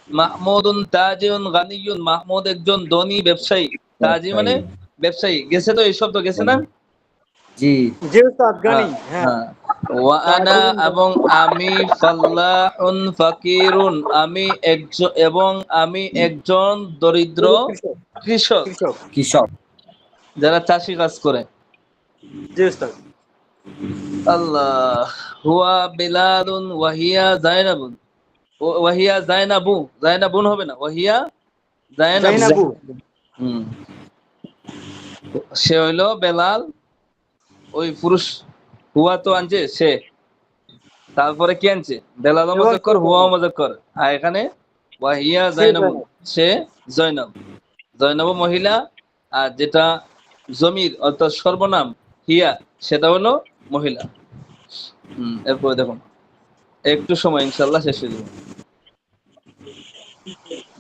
মাহমুদুন তাজিউন গানিয়ুন, মাহমুদ একজন ধনী ব্যবসায়ী। তাজি মানে ব্যবসায়ী। গেছে তো এই শব্দ, গেছে না? জি জি উস্তাদ, গানি। হ্যাঁ। হ্যাঁ। ওয়া আনা এবং আমি ফাল্লাহুন ফাকিরুন, আমি একজন এবং আমি একজন দরিদ্র কৃষক। কৃষক। যারা চাষি কাজ করে। জি উস্তাদ। আল্লাহ। হুয়া বিলালুন ওয়াহিয়া জাইনাবুন। ওয়াহিয়া জাইনাবু, জাইনাবুন হবে না, ওয়াহিয়া জাইনাবু। জাইনাবু। হুম। সে হইলো বেলাল, ওই পুরুষ। হুয়া তো আনছে সে, তারপরে কি আনছে? বেলাল মুযাক্কার, হুয়া মুযাক্কার। আর এখানে ওয়াহিয়া জাইনাবুন, সে জয়নব। জয়নব মহিলা। আর যেটা জমির অর্থাৎ সর্বনাম হিয়া, সেটা হলো মহিলা। এরপরে দেখুন, একটু সময় ইনশাআল্লাহ শেষ হয়ে যাবে।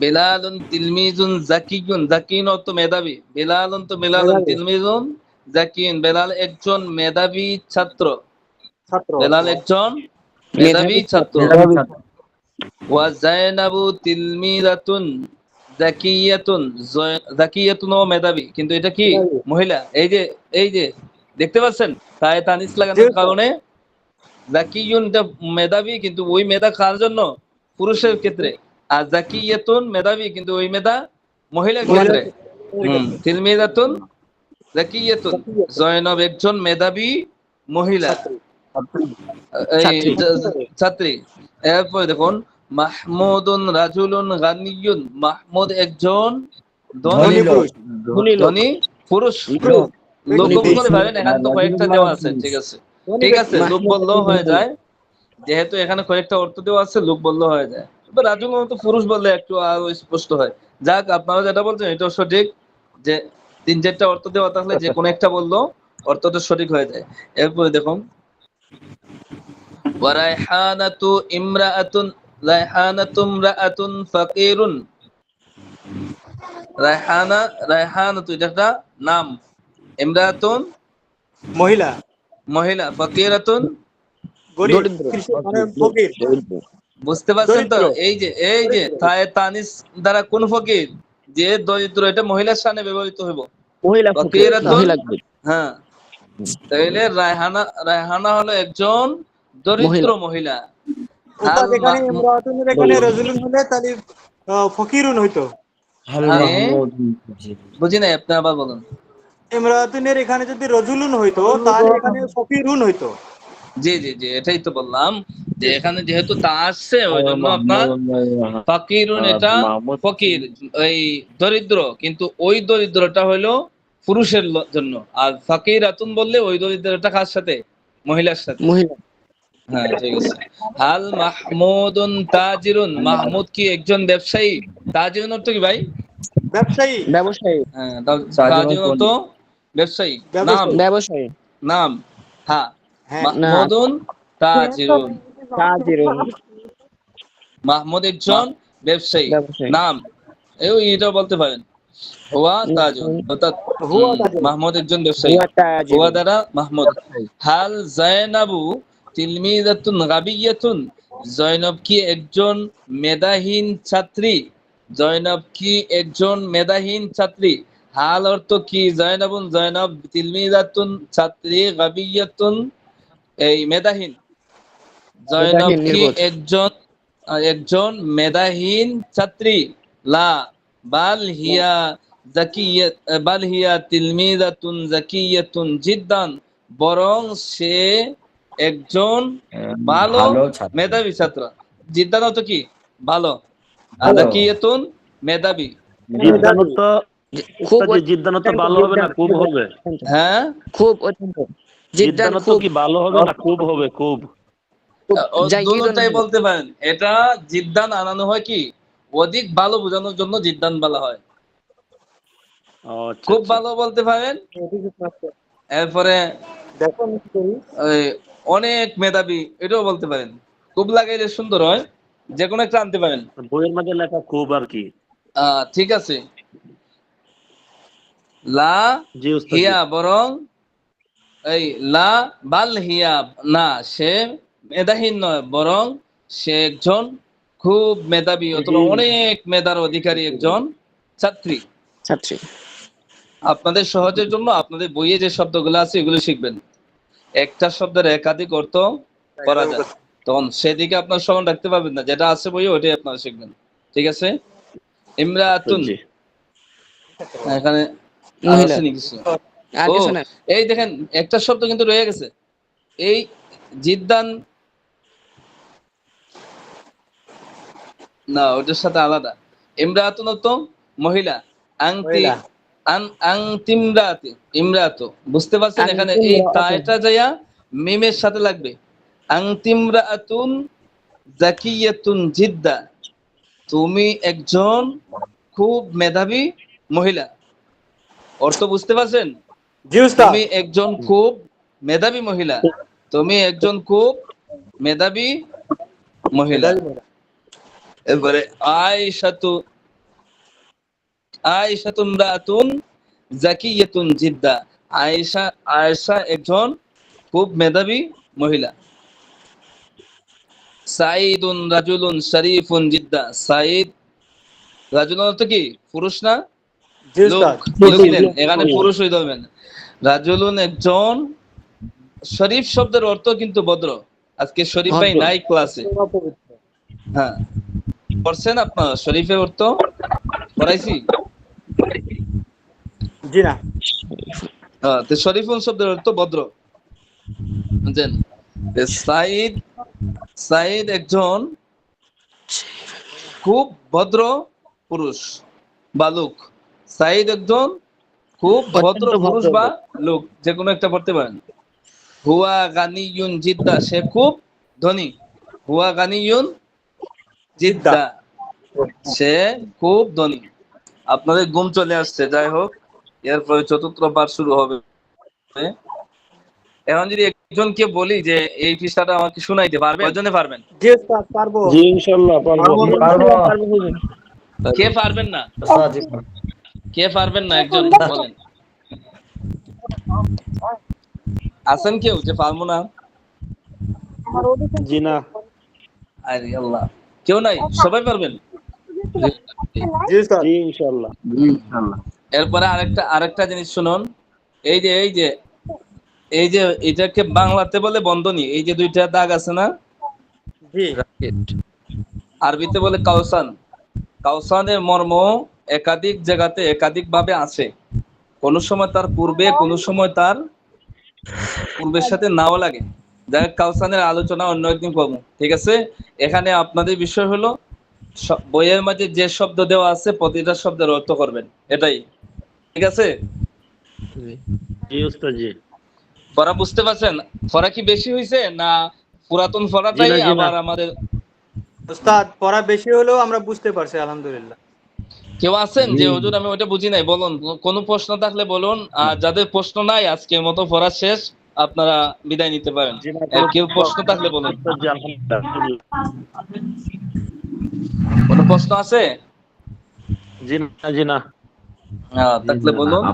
বেলালুন তিলমিজুন জাকিয়ুন, জাকিয়ুন অর্থ মেধাবী। বেলালুন তো বেলালুন, তিলমিজুন জাকিয়ুন, বেলাল একজন মেধাবী ছাত্র। ছাত্র। বেলাল একজন মেধাবী ছাত্র। মেধাবী ছাত্র। ওয়া জায়নাবু তিলমিদাতুন যাকিয়াতুন, যাকিয়াতুন ও মেধাবী, কিন্তু এটা কি মহিলা। এই যে দেখতে পাচ্ছেন তাই তানিস লাগানোর কারণে জাকিয়ুন এটা মেধাবী, কিন্তু ওই মেধা কার জন্য? পুরুষের ক্ষেত্রে। আর জাকিয়াতুন মেধাবী, কিন্তু ওই মেধা মহিলার ক্ষেত্রে। তিলমিদাতুন জাকিয়াতুন, জয়নব একজন মেধাবী মহিলা, এই ছাত্রী। এরপর দেখুন মাহমুদুন রাজুলুন গানিয়ুন, মাহমুদ একজন ধনী পুরুষ। লোক বলতে পারেন, এখানে তো কয়েকটা দেওয়া আছে। ঠিক আছে, ঠিক আছে, লোক বললেও হয়ে যায়, যেহেতু এখানে কয়েকটা অর্থ দেওয়া আছে, লোক বললেও হয়ে যায়। রাজুল তো পুরুষ বললে একটু আরো স্পষ্ট হয়। যাক, আপনারা যেটা বলছেন এটাও সঠিক, যে 3-4টা অর্থ দেওয়া থাকলে যে কোনো একটা বললো অর্থটা সঠিক হয়ে যায়। এরপরে দেখুন ওয়ারাইহানাতু ইমরাআতুন, রাইহানাতু ইমরাআতুন ফাকিরুন। রাইহানাতু এটা একটা নাম, ইমরাআতুন মহিলা, ফাকিরাতুন ফকির। বুঝতে পারছেন তো? এই যে তানিস দ্বারা কোন ফকির, যে দরিদ্র, এটা মহিলার শানে ব্যবহৃত হইব। হ্যাঁ, তাহলে রায়হানা হলো একজন দরিদ্র মহিলা। এখানে রাজুলুন হলে তাহলে ফকিরুন হইতো। বুঝি নাই, আপনি আবার বলুন। ইমরাতুনের এখানে যদি রাজুলুন হইতো তাহলে এখানে ফকিরুন হইতো। জি, এটাই তো বললাম, যে এখানে যেহেতু তা আসছে ওই জন্য আপনার ফাকিরুন, এটা ফকির, এই দরিদ্র, কিন্তু ওই দরিদ্রটা হলো পুরুষের জন্য। আর ফাকিরাতুন বললে ওই দরিদ্রটা কার সাথে? মহিলার সাথে। হ্যাঁ, ঠিক আছে। হাল মাহমুদুন তাজিরুন, মাহমুদ কি একজন ব্যবসায়ী? তাজিরুন অর্থ কি ভাই? ব্যবসায়ী। হ্যাঁ, তাজিরুন অর্থ ব্যবসায়ী, নাম। হ্যাঁ, মাহমুদুন তাজিরুন, মাহমুদ একজন ব্যবসায়ী, নাম। এটা বলতে পারেন হুয়া তাজুন, অর্থাৎ মাহমুদ একজন ব্যবসায়ী, হুয়া দ্বারা মাহমুদ। হাল জায়নাবু তিলমিদাতুন গাবিয়াতুন, জয়নব কি একজন মেধাহীন ছাত্রী? জয়নব কি একজন মেধাহীন ছাত্রী? হাল অর্থ কি? জয়নব তিলমিদাতুন ছাত্রী, গাবিয়াতুন এই মেধাহীন। জয়নব কি একজন মেধাহীন ছাত্রী? লা বাল হিয়া তিলমিদাতুন যাকিয়াতুন জিদ্দান, বরং সে একজন ভালো মেধাবী ছাত্র। জিদ্দান অর্থ কি? ভালো, আর যাকিয়াতুন মেধাবী। জিদ্দান তো ভালো হবে না খুব হবে? হ্যাঁ, খুব জিদ্দান তো কি ভালো হবে না খুব হবে? খুব দুটোটাই বলতে পারেন। এটা জিদ্দান আনানো হয় কি অধিক ভালো বোঝানোর জন্য জিদ্দান বলা হয়। খুব ভালো বলতে পারেন, এরপরে অনেক মেধাবী এটাও বলতে পারেন। খুব লাগাইলে সুন্দর হয়, যে কোনো একটা আনতে পারেন। বইয়ের মধ্যে লেখা খুব আর কি। ঠিক আছে, লা হিয়া বরং, এই লা বাল হিয়া না, সে মেধাহীন নয়, বরং সে একজন খুব মেধাবী অথবা অনেক মেধার অধিকারী একজন ছাত্রী। আপনাদের সহজের জন্য আপনাদের বইয়ে যে শব্দগুলো আছে এগুলো শিখবেন। একটা শব্দের একাধিক অর্থ করা যায়, তখন সেদিকে আপনার স্মরণ রাখতে পারবেন না। যেটা আছে বইয়ে ওইটাই আপনারা শিখবেন। ঠিক আছে? ইমরাতুন, এখানে এই দেখেন একটা শব্দ কিন্তু রয়ে গেছে, এই জিদ্দান না, ওটার সাথে আলাদা। ইমরাতুন তো মহিলা, আংতি আংতিমরাতি, ইমরাতু। বুঝতে পারছেন? এখানে এই তাটা যায়া মিমের সাথে লাগবে। আংতিমরাতুন যাকিয়াতুন জিদ্দা, তুমি একজন খুব মেধাবী মহিলা। অর্থ বুঝতে পারছেন? তুমি একজন খুব মেধাবী মহিলা, তুমি একজন খুব মেধাবী মহিলা। এবারে আয়েশাতু ইমরাতুন যাকিয়াতুন জিদ্দা, আয়েশা একজন খুব মেধাবী মহিলা। সাইদুন রাজুলুন শরীফুন জিদ্দা। সাইদ রাজুলুন অর্থ কি? পুরুষ না জি লোক? উস্তাদ। লোক নেন, এখানে পুরুষ হইতে হবে না। রাজুলুন একজন, শরীফ শব্দের অর্থ কিন্তু ভদ্র। আজকে শরীফ ভাই নাই ক্লাসে। হ্যাঁ, পড়ছেন আপনার শরীফের অর্থ? পড়াইছি? জি না। হ্যাঁ, তো শরীফুন শব্দের অর্থ ভদ্র, বুঝছেন? সাইদ, সাইদ একজন খুব ভদ্র পুরুষ বা লোক। সাইদ একজন খুব ভদ্র পুরুষ বা লোক, যে কোনো একটা পড়তে পারেন। হুয়া গানিয়ুন জিদ্দা, সে খুব ধনী। হুয়া গানিয়ুন জিদ্দা, সে খুব ধনী। আপনাদের ঘুম চলে আসছে, যাই হোক, এরপরে চতুর্থ পাঠ শুরু হবে। এখন যদি একজনকে বলি যে এই পৃষ্ঠাটা আমাকে শুনাইতে পারবে, কয়জনে পারবেন? জি উস্তাদ পারবো। জি ইনশাআল্লাহ পারবো। পারবো। কে পারবেন না? উস্তাদ জি। কে পারবেন না একজন বলেন। আছেন কেউ যে পারবো না? জি না। আরে আল্লাহ, কেউ নাই, সবাই পারবেন? জি উস্তাদ। জি ইনশাআল্লাহ। এরপরে আরেকটা জিনিস শুনুন। এই যে এই যে এই যে এটাকে বাংলাতে বলে বন্ধনী, এই যে দুইটা দাগ আছে না, জি আরবিতে বলে কাউসান। কাউসানের মর্ম একাধিক জায়গাতে একাধিক ভাবে আছে। কোন সময় তার পূর্বে, কোন সময় তার পূর্বের সাথে নাও লাগে। যাই হোক, কাউসানের আলোচনা অন্য একদিন করবো, ঠিক আছে? এখানে আপনাদের বিষয় হলো বইয়ের মাঝে যে শব্দ দেওয়া আছে প্রতিটা শব্দের অর্থ করবেন, এটাই, ঠিক আছে? জি উস্তাদ জি। পড়া বুঝতে পারছেন? পড়া কি বেশি হয়েছে না পুরাতন পড়াটাই জি না। আবার আমাদের? উস্তাদ পড়া বেশি হলেও আমরা বুঝতে পারছি আলহামদুলিল্লাহ। কেউ আছেন যে হুজুর আমি ওইটা বুঝি নাই, বলুন, কোন প্রশ্ন থাকলে বলুন। আর যাদের প্রশ্ন নাই, আজকের মতো পড়া শেষ, আপনারা বিদায় নিতে পারেন। জি না। কেউ প্রশ্ন থাকলে বলুন। জি আলহামদুলিল্লাহ। কোন প্রশ্ন আছে? জি না। থাকলে বলুন,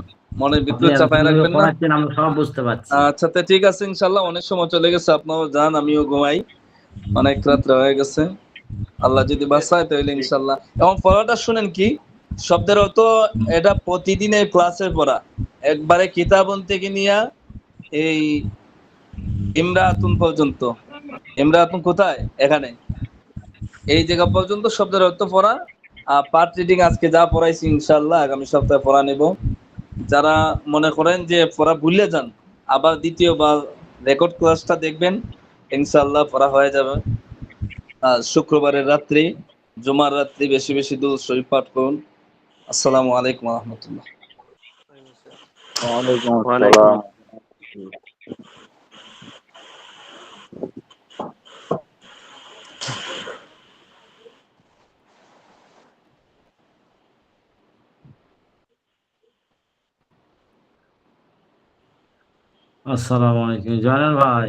মনের ভিতরে চাপায় রাখবেন না। আমরা সব বুঝতে পারছি। আচ্ছা, তো ঠিক আছে, ইনশাল্লাহ। অনেক সময় চলে গেছে, আপনারাও যান, আমিও ঘুমাই, অনেক রাত্রে হয়ে গেছে। আল্লাহ যদি বাঁচায় তাহলে ইনশাল্লাহ। এবং পড়াটা শুনেন কি, শব্দের অর্থ এটা প্রতিদিনের ক্লাসের পড়া, একবারে কিতাবন থেকে নিয়ে এই ইমরাতুন পর্যন্ত। ইমরাতুন কোথায়? এখানে, এই জায়গা পর্যন্ত শব্দের অর্থ পড়া। পার্ট রিডিং আজকে যা পড়াইছি ইনশাল্লাহ আগামী সপ্তাহে পড়া নেব। যারা মনে করেন যে পড়া ভুলে যান, আবার দ্বিতীয়বার রেকর্ড ক্লাসটা দেখবেন, ইনশাল্লাহ পড়া হয়ে যাবে। শুক্রবারের রাত্রি, জুমার রাত্রি বেশি বেশি দুরূদ শরীফ পাঠ করুন। আসসালামু আলাইকুম ওয়া রাহমাতুল্লাহ। ওয়ালাইকুম ওয়ালাইকুম আসসালাম। আসসালামু আলাইকুম জয়নাল ভাই।